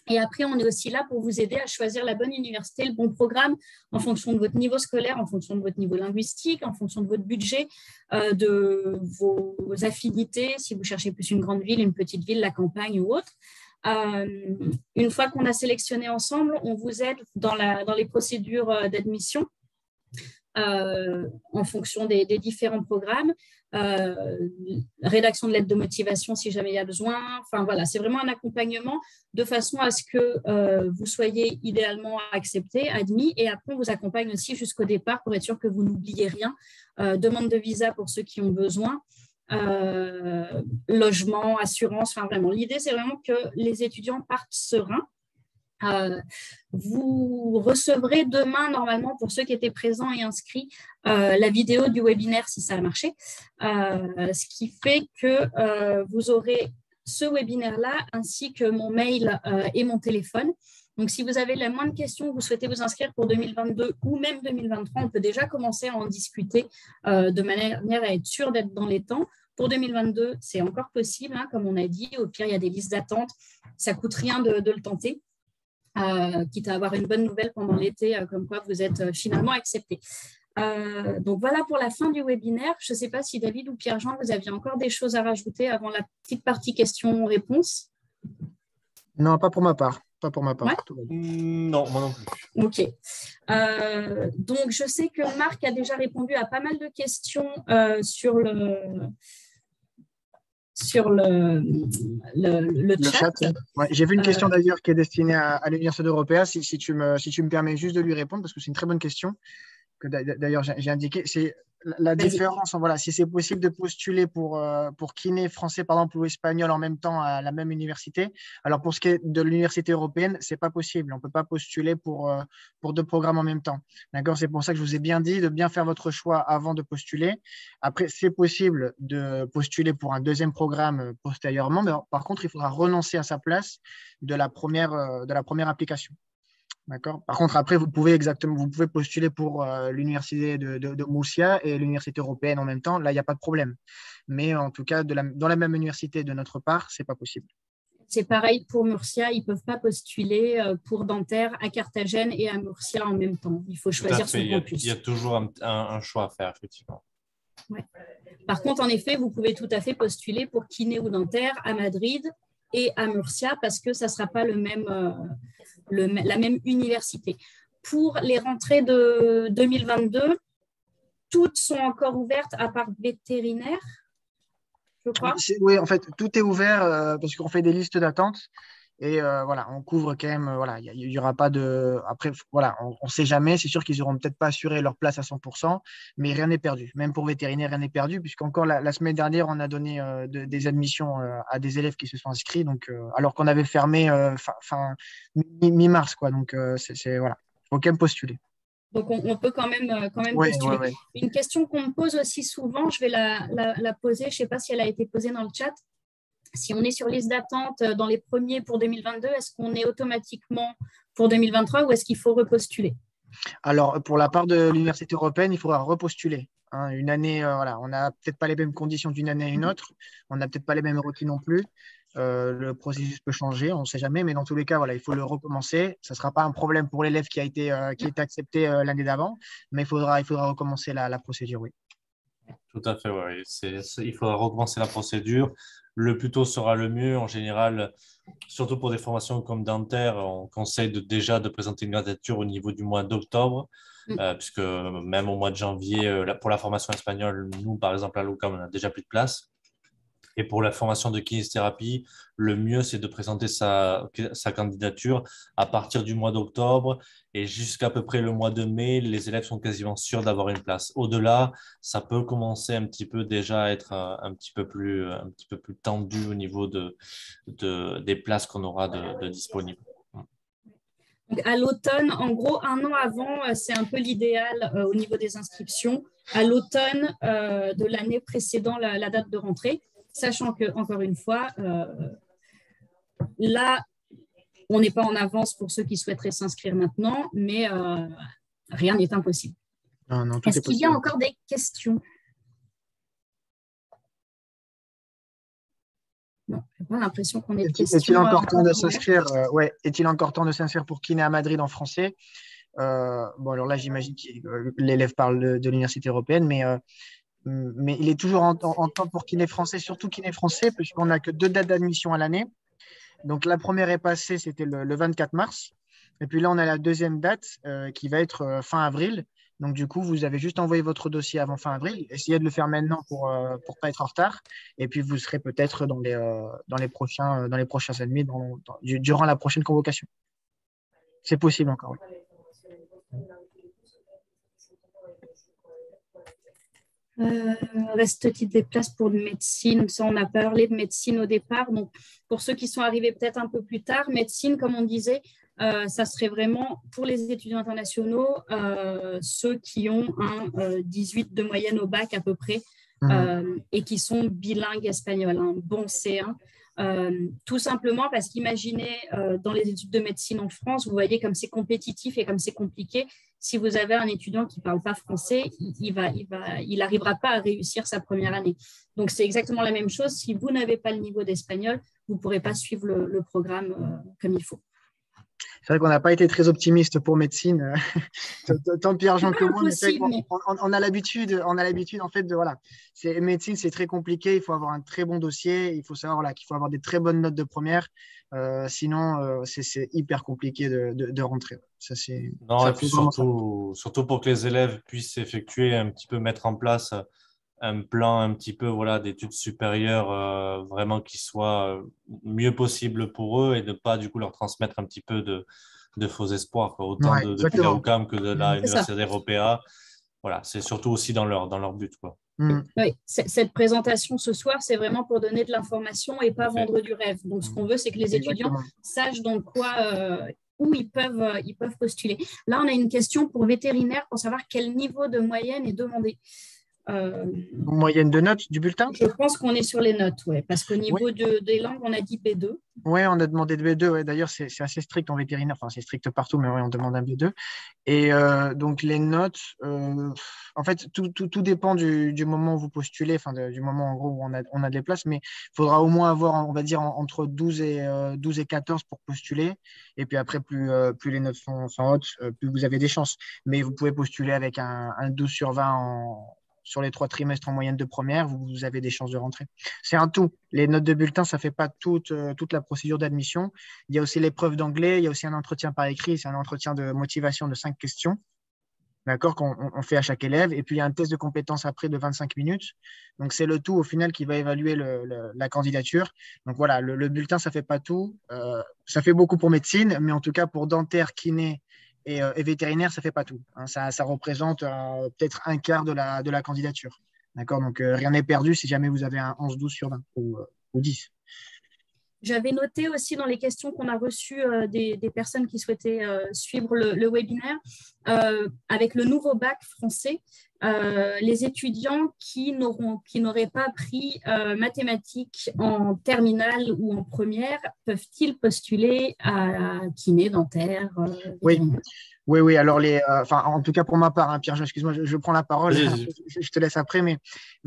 Et après, on est aussi là pour vous aider à choisir la bonne université, le bon programme en fonction de votre niveau scolaire, en fonction de votre niveau linguistique, en fonction de votre budget, de vos affinités, si vous cherchez plus une grande ville, une petite ville, la campagne ou autre. Une fois qu'on a sélectionné ensemble, on vous aide dans les procédures d'admission en fonction des différents programmes, rédaction de lettres de motivation si jamais il y a besoin. Enfin voilà, c'est vraiment un accompagnement de façon à ce que vous soyez idéalement accepté, admis, et après on vous accompagne aussi jusqu'au départ pour être sûr que vous n'oubliez rien. Demande de visa pour ceux qui ont besoin. Logement, assurance, enfin vraiment. L'idée, c'est vraiment que les étudiants partent sereins. Vous recevrez demain, normalement, pour ceux qui étaient présents et inscrits, la vidéo du webinaire si ça a marché. Ce qui fait que vous aurez ce webinaire-là ainsi que mon mail et mon téléphone. Donc, si vous avez la moindre question, vous souhaitez vous inscrire pour 2022 ou même 2023, on peut déjà commencer à en discuter de manière à être sûr d'être dans les temps. Pour 2022, c'est encore possible, hein, comme on a dit. Au pire, il y a des listes d'attente. Ça ne coûte rien de le tenter, quitte à avoir une bonne nouvelle pendant l'été, comme quoi vous êtes finalement accepté. Donc, voilà pour la fin du webinaire. Je ne sais pas si David ou Pierre-Jean, vous aviez encore des choses à rajouter avant la petite partie questions-réponses. Non, pas pour ma part. Pas pour ma part. Ouais. Non, moi non plus. Ok. Donc, je sais que Marc a déjà répondu à pas mal de questions sur le chat. Ouais, j'ai vu une question d'ailleurs qui est destinée à l'Université d'Européa. Si tu me permets juste de lui répondre, parce que c'est une très bonne question. d'ailleurs j'ai indiqué, c'est la différence. Voilà, si c'est possible de postuler pour kiné français, par exemple, ou espagnol en même temps à la même université. Alors, pour ce qui est de l'université européenne, c'est pas possible. On peut pas postuler pour deux programmes en même temps. D'accord? C'est pour ça que je vous ai bien dit de bien faire votre choix avant de postuler. Après, c'est possible de postuler pour un deuxième programme postérieurement, mais par contre, il faudra renoncer à sa place de la première application. D'accord. Par contre, après, vous pouvez postuler pour l'université de Murcia et l'université européenne en même temps. Là, il n'y a pas de problème. Mais en tout cas, dans la même université de notre part, c'est pas possible. C'est pareil pour Murcia, ils ne peuvent pas postuler pour dentaire à Carthagène et à Murcia en même temps. Il faut choisir son campus. Il y a toujours un choix à faire, effectivement. Ouais. Par contre, en effet, vous pouvez tout à fait postuler pour kiné ou dentaire à Madrid et à Murcia parce que ça ne sera pas la même université. Pour les rentrées de 2022, toutes sont encore ouvertes à part vétérinaire, je crois. Oui, en fait, tout est ouvert parce qu'on fait des listes d'attente. Et voilà, on couvre quand même. Voilà, il y aura pas de. Après, voilà, on ne sait jamais. C'est sûr qu'ils n'auront peut-être pas assuré leur place à 100%, mais rien n'est perdu. Même pour vétérinaire, rien n'est perdu, puisqu'encore la semaine dernière, on a donné des admissions à des élèves qui se sont inscrits, donc, alors qu'on avait fermé mi-mars, quoi. Donc, voilà, il faut quand même postuler. Donc, on peut quand même postuler. Ouais. Une question qu'on me pose aussi souvent, je vais la poser. Je ne sais pas si elle a été posée dans le chat. Si on est sur liste d'attente dans les premiers pour 2022, est-ce qu'on est automatiquement pour 2023 ou est-ce qu'il faut repostuler? Alors, pour la part de l'université européenne, il faudra repostuler. Hein, une année, voilà, on n'a peut-être pas les mêmes conditions d'une année à une autre. On n'a peut-être pas les mêmes requis non plus. Le processus peut changer, on ne sait jamais, mais dans tous les cas, voilà, il faut le recommencer. Ça ne sera pas un problème pour l'élève qui a été accepté l'année d'avant, mais il faudra recommencer la procédure, oui. Tout à fait, oui. Il faudra recommencer la procédure. Le plus tôt sera le mieux. En général, surtout pour des formations comme dentaire, on conseille déjà de présenter une candidature au niveau du mois d'octobre, puisque même au mois de janvier, pour la formation espagnole, nous, par exemple, à l'UQAM, on n'a déjà plus de place. Et pour la formation de kinésithérapie, le mieux, c'est de présenter sa candidature à partir du mois d'octobre et jusqu'à peu près le mois de mai, les élèves sont quasiment sûrs d'avoir une place. Au-delà, ça peut commencer un petit peu déjà à être un petit peu plus tendu au niveau des places qu'on aura de disponibles. Donc, à l'automne, en gros, un an avant, c'est un peu l'idéal au niveau des inscriptions. À l'automne de l'année précédant la date de rentrée, sachant que, encore une fois, là, on n'est pas en avance pour ceux qui souhaiteraient s'inscrire maintenant, mais rien n'est impossible. Non, Est-ce qu'il y a encore des questions? Non, je n'ai pas l'impression qu'on ait de questions. Est-il encore temps de s'inscrire Est-il encore temps de s'inscrire pour kiné à Madrid en français? Bon, alors là, j'imagine que l'élève parle de l'université européenne, mais il est toujours en temps pour kiné français, surtout kiné français, puisqu'on n'a que 2 dates d'admission à l'année. Donc, la première est passée, c'était le 24 mars. Et puis là, on a la deuxième date qui va être fin avril. Donc, du coup, vous avez juste envoyé votre dossier avant fin avril. Essayez de le faire maintenant pour ne pas être en retard. Et puis, vous serez peut-être dans les prochains admis durant la prochaine convocation. C'est possible encore, oui. Reste-t-il des places pour de médecine? Ça, on a parlé de médecine au départ. Donc, pour ceux qui sont arrivés peut-être un peu plus tard, médecine, comme on disait, ça serait vraiment pour les étudiants internationaux, ceux qui ont un 18 de moyenne au bac à peu près et qui sont bilingues espagnols, un bon C1. Tout simplement parce qu'imaginez dans les études de médecine en France, vous voyez comme c'est compétitif et comme c'est compliqué. Si vous avez un étudiant qui ne parle pas français, il n'arrivera pas à réussir sa première année. Donc, c'est exactement la même chose. Si vous n'avez pas le niveau d'espagnol, vous ne pourrez pas suivre le programme comme il faut. C'est vrai qu'on n'a pas été très optimiste pour médecine. Tant Pierre-Jean que moi, on a l'habitude en fait médecine, c'est très compliqué. Il faut avoir un très bon dossier. Il faut savoir qu'il faut avoir des très bonnes notes de première. Sinon, c'est hyper compliqué de rentrer. Et puis surtout pour que les élèves puissent effectuer un petit peu, mettre en place un plan un petit peu d'études supérieures vraiment qui soit mieux possible pour eux et de ne pas du coup leur transmettre un petit peu de faux espoirs, autant depuis la UQAM que de l'Université Européa. voilà, c'est surtout aussi dans leur but, quoi. Oui, cette présentation ce soir, c'est vraiment pour donner de l'information et pas vendre du rêve. Donc, ce qu'on veut, c'est que les étudiants sachent dans quoi, où ils peuvent postuler. Là, on a une question pour vétérinaire pour savoir quel niveau de moyenne est demandé. Moyenne de notes du bulletin? Je pense qu'on est sur les notes, ouais, parce qu'au niveau des langues, on a dit B2. Oui, on a demandé de B2. Ouais. D'ailleurs, c'est assez strict en vétérinaire. Enfin, c'est strict partout, mais ouais, on demande un B2. Et donc, les notes, en fait, tout dépend du moment où vous postulez, enfin, du moment en gros où on a des places, mais il faudra au moins avoir, on va dire, entre 12 et 14 pour postuler. Et puis après, plus les notes sont hautes, plus vous avez des chances. Mais vous pouvez postuler avec un 12 sur 20 sur les 3 trimestres en moyenne de première, vous avez des chances de rentrer. C'est un tout. Les notes de bulletin, ça ne fait pas toute la procédure d'admission. Il y a aussi l'épreuve d'anglais, il y a aussi un entretien par écrit, c'est un entretien de motivation de 5 questions, d'accord, qu'on fait à chaque élève. Et puis, il y a un test de compétences après de 25 minutes. Donc, c'est le tout au final qui va évaluer la candidature. Donc, voilà, le bulletin, ça ne fait pas tout. Ça fait beaucoup pour médecine, mais en tout cas, pour dentaire, kiné, et vétérinaire, ça ne fait pas tout. Hein. Ça représente peut-être un quart de la candidature. D'accord. Donc, rien n'est perdu si jamais vous avez un 11-12 sur 20 ou 10. J'avais noté aussi dans les questions qu'on a reçues des personnes qui souhaitaient suivre le webinaire, avec le nouveau bac français, les étudiants qui n'auraient pas pris mathématiques en terminale ou en première, peuvent-ils postuler à kiné, dentaire, Oui. Oui. Alors, en tout cas pour ma part, hein, Pierre, excuse-moi, je prends la parole. Je te laisse après, mais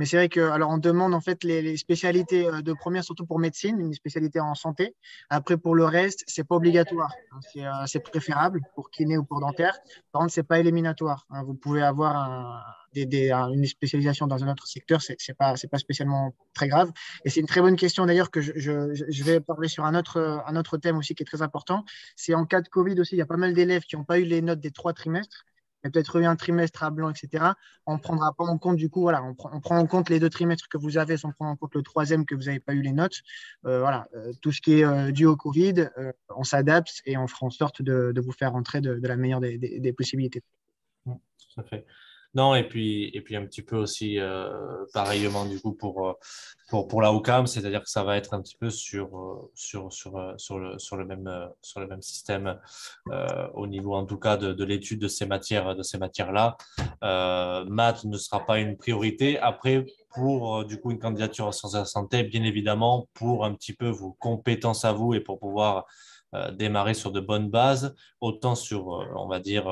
c'est vrai que, alors, on demande en fait les spécialités de première, surtout pour médecine, une spécialité en santé. Après, pour le reste, c'est pas obligatoire. Hein, c'est préférable pour kiné ou pour dentaire. Par contre, c'est pas éliminatoire. Hein. Vous pouvez avoir une spécialisation dans un autre secteur, c'est pas spécialement très grave. Et c'est une très bonne question d'ailleurs que je vais parler sur un autre thème aussi qui est très important. C'est en cas de Covid aussi, il y a pas mal d'élèves qui n'ont pas eu les notes des 3 trimestres. Il y a peut-être eu un trimestre à blanc, etc. On ne prendra pas en compte, du coup, voilà, on prend en compte les 2 trimestres que vous avez sans prendre en compte le 3e que vous n'avez pas eu les notes. Voilà, tout ce qui est dû au Covid, on s'adapte et on fera en sorte de vous faire rentrer de la meilleure des possibilités. Tout à fait. Non, et puis un petit peu aussi, pareillement, du coup, pour la UCAM, c'est-à-dire que ça va être un petit peu sur le même système, au niveau, en tout cas, de l'étude de ces matières-là. Maths ne sera pas une priorité. Après, pour, du coup, une candidature en sciences de la santé, bien évidemment, pour un petit peu vos compétences à vous et pour pouvoir démarrer sur de bonnes bases, autant sur, on va dire,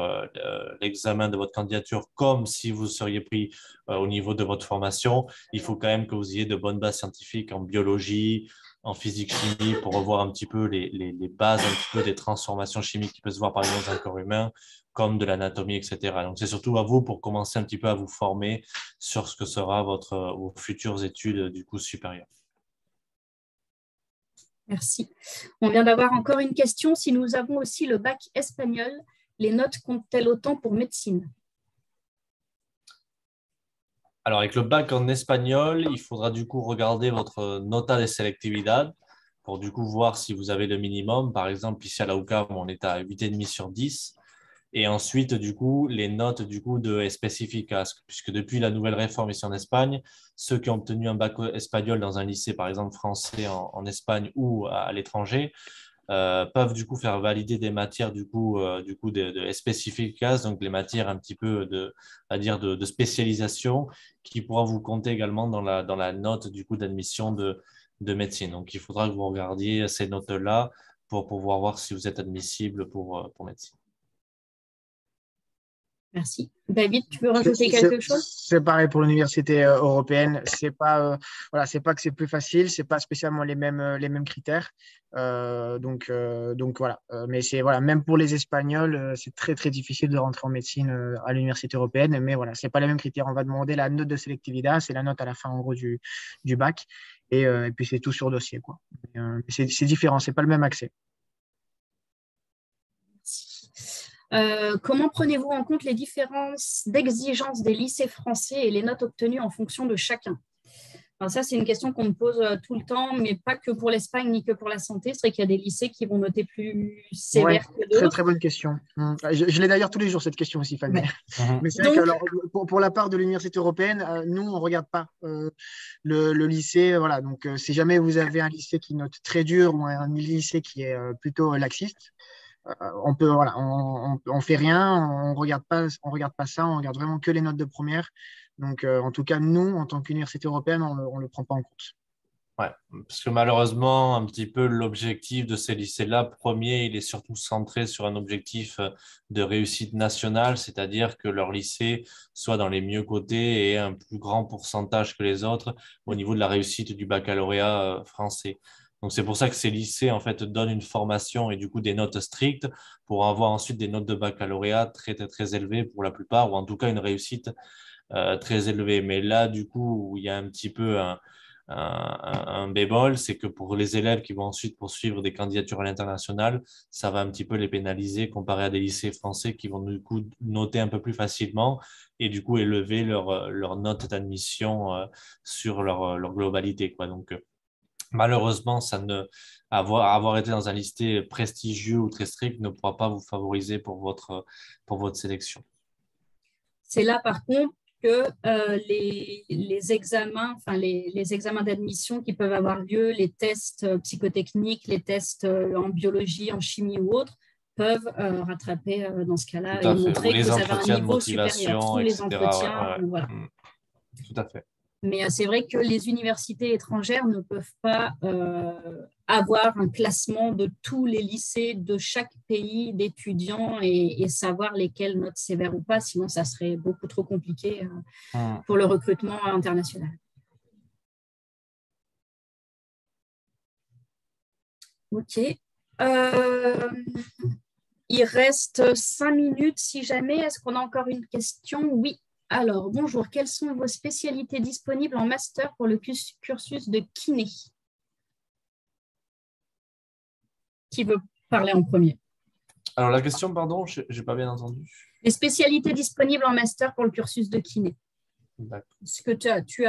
l'examen de votre candidature, comme si vous seriez pris au niveau de votre formation, il faut quand même que vous ayez de bonnes bases scientifiques en biologie, en physique-chimie, pour revoir un petit peu les bases un petit peu des transformations chimiques qui peuvent se voir par exemple dans le corps humain, comme de l'anatomie, etc. Donc, c'est surtout à vous pour commencer un petit peu à vous former sur ce que sera vos futures études du coup supérieures. Merci. On vient d'avoir encore une question. Si nous avons aussi le bac espagnol, les notes comptent-elles autant pour médecine? Alors, avec le bac en espagnol, il faudra du coup regarder votre nota de selectividad pour du coup voir si vous avez le minimum. Par exemple, ici à la UCAM, on est à 8,5 sur 10. Et ensuite, du coup, les notes du coup de especificas, puisque depuis la nouvelle réforme ici en Espagne, ceux qui ont obtenu un bac espagnol dans un lycée, par exemple français en Espagne ou à l'étranger, peuvent du coup faire valider des matières du coup de especificas, donc les matières un petit peu de spécialisation qui pourra vous compter également dans la note du coup d'admission de médecine. Donc, il faudra que vous regardiez ces notes-là pour pouvoir voir si vous êtes admissible pour médecine. Merci. David, tu veux rajouter quelque chose? C'est pareil pour l'université européenne. C'est pas que c'est plus facile, c'est pas spécialement les mêmes critères. Donc voilà. Mais c'est voilà, même pour les Espagnols, c'est très très difficile de rentrer en médecine à l'université européenne. Mais voilà, c'est pas les mêmes critères. On va demander la note de selectividad, c'est la note à la fin en gros du bac, et puis c'est tout sur dossier quoi. C'est différent, c'est pas le même accès. Comment prenez-vous en compte les différences d'exigence des lycées français et les notes obtenues en fonction de chacun? Alors ça, c'est une question qu'on me pose tout le temps, mais pas que pour l'Espagne ni que pour la santé. C'est vrai qu'il y a des lycées qui vont noter plus Ouais, sévère que très d'autres. très bonne question. Je l'ai d'ailleurs tous les jours cette question aussi, Fanny. Ouais. Mais c'est vrai que Donc, alors, pour la part de l'université européenne, nous on regarde pas le lycée. Voilà, donc si jamais vous avez un lycée qui note très dur ou un lycée qui est plutôt laxiste, on peut voilà, on fait rien, on regarde pas ça, on regarde vraiment que les notes de première. Donc en tout cas nous, en tant qu'université européenne, on le prend pas en compte. Ouais, parce que malheureusement, un petit peu l'objectif de ces lycées-là, premier, il est surtout centré sur un objectif de réussite nationale, c'est-à-dire que leur lycée soit dans les mieux cotés et ait un plus grand pourcentage que les autres au niveau de la réussite du baccalauréat français. Donc c'est pour ça que ces lycées en fait donnent une formation et du coup des notes strictes pour avoir ensuite des notes de baccalauréat très très très élevées pour la plupart ou en tout cas une réussite très élevée. Mais là du coup où il y a un petit peu un bémol, c'est que pour les élèves qui vont ensuite poursuivre des candidatures à l'international, ça va un petit peu les pénaliser comparé à des lycées français qui vont du coup noter un peu plus facilement et du coup élever leur note d'admission sur leur globalité, quoi. Donc, malheureusement, avoir été dans un lycée prestigieux ou très strict ne pourra pas vous favoriser pour votre sélection. c'est là, par contre, que les examens, enfin les examens d'admission qui peuvent avoir lieu, les tests psychotechniques, les tests en biologie, en chimie ou autres, peuvent rattraper dans ce cas-là Tout à et fait. Ou montrer que les vous avez un entretiens de niveau supérieur. motivation, Tous les etc. Ouais, entretiens, ouais. voilà. Tout à fait. Mais c'est vrai que les universités étrangères ne peuvent pas avoir un classement de tous les lycées de chaque pays d'étudiants et savoir lesquels notent sévères ou pas, sinon ça serait beaucoup trop compliqué pour le recrutement international. OK. Il reste 5 minutes si jamais. Est-ce qu'on a encore une question? Oui. Alors, bonjour. Quelles sont vos spécialités disponibles en master pour le cursus de kiné? Qui veut parler en premier? Alors, la question, pardon, je n'ai pas bien entendu. Les spécialités disponibles en master pour le cursus de kiné. D'accord. Ce que tu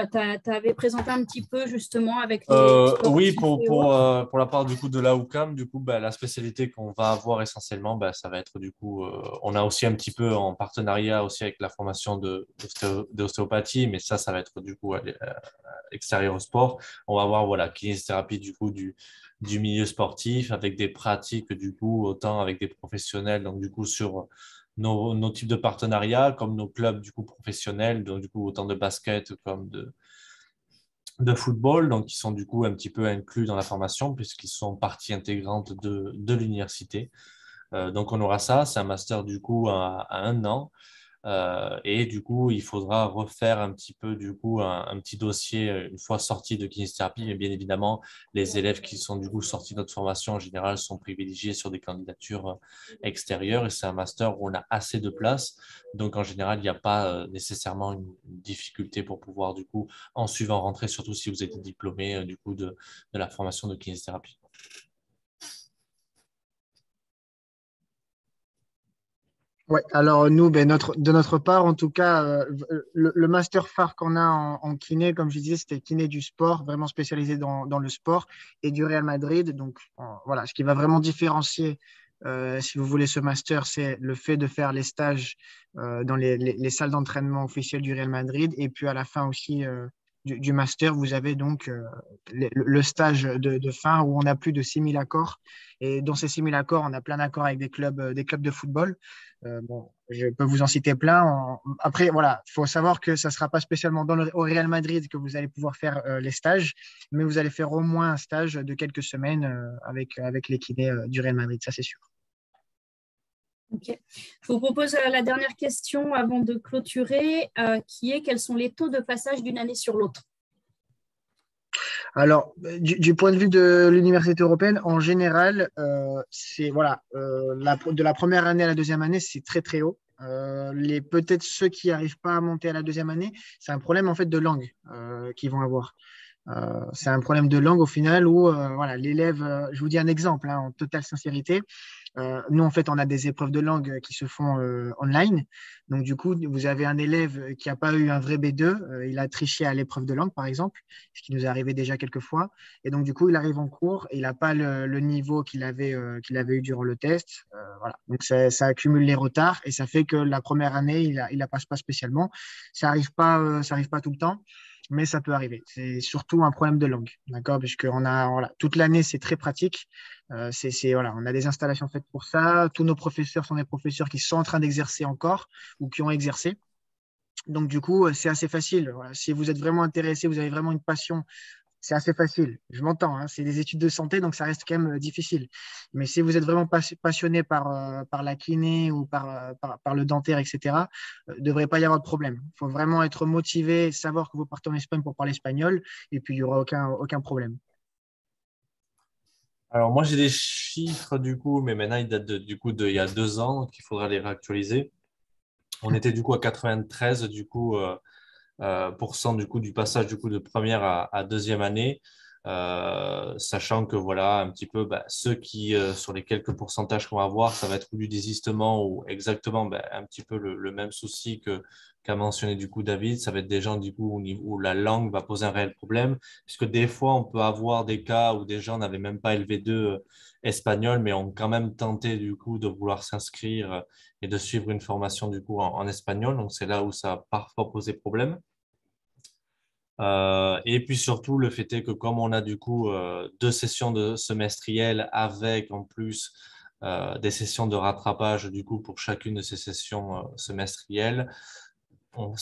avais présenté un petit peu justement avec les oui, sportifs pour la part du coup de la UCAM, du coup, la spécialité qu'on va avoir essentiellement, ça va être du coup, on a aussi un petit peu en partenariat aussi avec la formation d'ostéopathie, mais ça va être du coup extérieur au sport. On va avoir voilà kinésithérapie du coup du milieu sportif avec des pratiques du coup autant avec des professionnels, donc du coup sur nos types de partenariats comme nos clubs du coup professionnels, donc du coup autant de basket comme de football, donc qui sont du coup un petit peu inclus dans la formation puisqu'ils sont partie intégrante de l'université. Donc on aura ça, c'est un master du coup à 1 an. Et du coup, il faudra refaire un petit peu du coup un petit dossier une fois sorti de kinésithérapie. Mais bien évidemment, les élèves qui sont du coup sortis de notre formation en général sont privilégiés sur des candidatures extérieures. Et c'est un master où on a assez de place. Donc en général, il n'y a pas nécessairement une difficulté pour pouvoir du coup en suivant rentrer, surtout si vous êtes diplômé du coup de la formation de kinésithérapie. Ouais, alors nous, de notre part, en tout cas, le master phare qu'on a en kiné, comme je disais, c'était kiné du sport, vraiment spécialisé dans le sport et du Real Madrid. Donc voilà, ce qui va vraiment différencier, si vous voulez, ce master, c'est le fait de faire les stages dans les salles d'entraînement officielles du Real Madrid. Et puis à la fin aussi du master, vous avez donc le stage de fin où on a plus de 6000 accords. Et dans ces 6000 accords, on a plein d'accords avec des clubs de football. Bon, je peux vous en citer plein. Après, voilà, il faut savoir que ça ne sera pas spécialement au Real Madrid que vous allez pouvoir faire les stages, mais vous allez faire au moins un stage de quelques semaines avec les kinés du Real Madrid, ça c'est sûr. Ok. Je vous propose la dernière question avant de clôturer, qui est quels sont les taux de passage d'une année sur l'autre? Alors, du point de vue de l'université européenne, en général, c'est voilà, de la première année à la deuxième année, c'est très très haut. Peut-être ceux qui n'arrivent pas à monter à la deuxième année, c'est un problème en fait de langue qu'ils vont avoir. C'est un problème de langue au final où voilà, l'élève, je vous dis un exemple en totale sincérité, Nous, en fait, on a des épreuves de langue qui se font online. Donc, du coup, vous avez un élève qui n'a pas eu un vrai B2, il a triché à l'épreuve de langue, par exemple, ce qui nous est arrivé déjà quelques fois. Et donc, du coup, il arrive en cours et il n'a pas le niveau qu'il avait eu durant le test. Voilà. Donc, ça accumule les retards et ça fait que la première année, il la passe pas spécialement. Ça arrive pas tout le temps, mais ça peut arriver. C'est surtout un problème de langue, d'accord? Puisqu'on a, voilà, toute l'année, c'est très pratique. Voilà, on a des installations faites pour ça. Tous nos professeurs sont des professeurs qui sont en train d'exercer encore ou qui ont exercé. Donc, du coup, c'est assez facile. Voilà. Si vous êtes vraiment intéressé, vous avez vraiment une passion, c'est assez facile. Je m'entends, hein, c'est des études de santé, donc ça reste quand même difficile. Mais si vous êtes vraiment passionné par la kiné ou par le dentaire, etc., il ne devrait pas y avoir de problème. Il faut vraiment être motivé, savoir que vous partez en Espagne pour parler espagnol, et puis il n'y aura aucun problème. Alors, moi, j'ai des chiffres du coup, mais maintenant, ils datent du coup d'il y a 2 ans, donc il faudra les réactualiser. On était du coup à 93 du coup, % du coup, du passage du coup, de première à deuxième année, sachant que voilà, un petit peu ceux qui, sur les quelques pourcentages qu'on va avoir, ça va être du désistement ou exactement un petit peu le même souci qu'a mentionné du coup David, ça va être des gens du coup où la langue va poser un réel problème, puisque des fois on peut avoir des cas où des gens n'avaient même pas LV2 espagnol, mais ont quand même tenté du coup de vouloir s'inscrire et de suivre une formation du coup en espagnol, donc c'est là où ça a parfois posé problème. Et puis surtout, le fait est que comme on a du coup 2 sessions de semestrielles avec en plus des sessions de rattrapage du coup pour chacune de ces sessions semestrielles, on-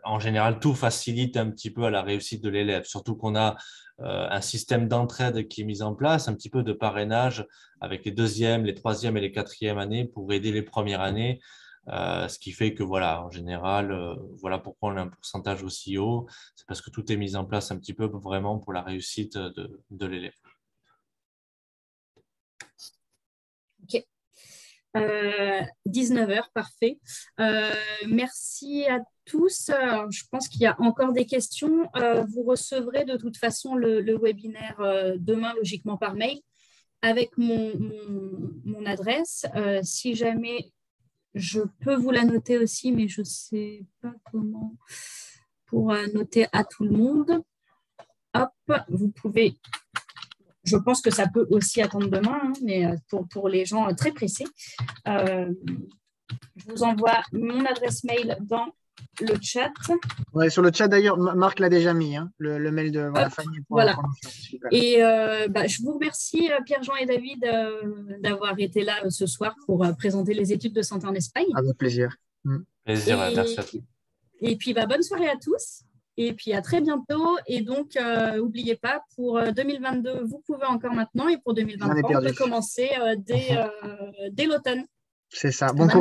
en général, tout facilite un petit peu à la réussite de l'élève. Surtout qu'on a un système d'entraide qui est mis en place, un petit peu de parrainage avec les deuxièmes, les troisièmes et les quatrièmes années pour aider les premières années. Ce qui fait que voilà, en général, voilà pourquoi on a un pourcentage aussi haut, c'est parce que tout est mis en place un petit peu vraiment pour la réussite de l'élève. Ok. 19 heures, parfait. Merci à tous. Je pense qu'il y a encore des questions. Vous recevrez de toute façon le webinaire demain, logiquement par mail, avec mon adresse. Si jamais, je peux vous la noter aussi, mais je ne sais pas comment pour noter à tout le monde. Hop, vous pouvez... Je pense que ça peut aussi attendre demain, hein, mais pour les gens très pressés, je vous envoie mon adresse mail dans le chat. Ouais, sur le chat d'ailleurs, Marc l'a déjà mis, hein, le mail de voilà, Fanny pour voilà. l'information. Super. Et je vous remercie, Pierre-Jean et David, d'avoir été là ce soir pour présenter les études de santé en Espagne. Avec plaisir. Plaisir, merci à tous. Et puis, bonne soirée à tous. Et puis, à très bientôt. Et donc, n'oubliez pas, pour 2022, vous pouvez encore maintenant. Et pour 2023, on peut commencer dès l'automne. C'est ça. Bon courage.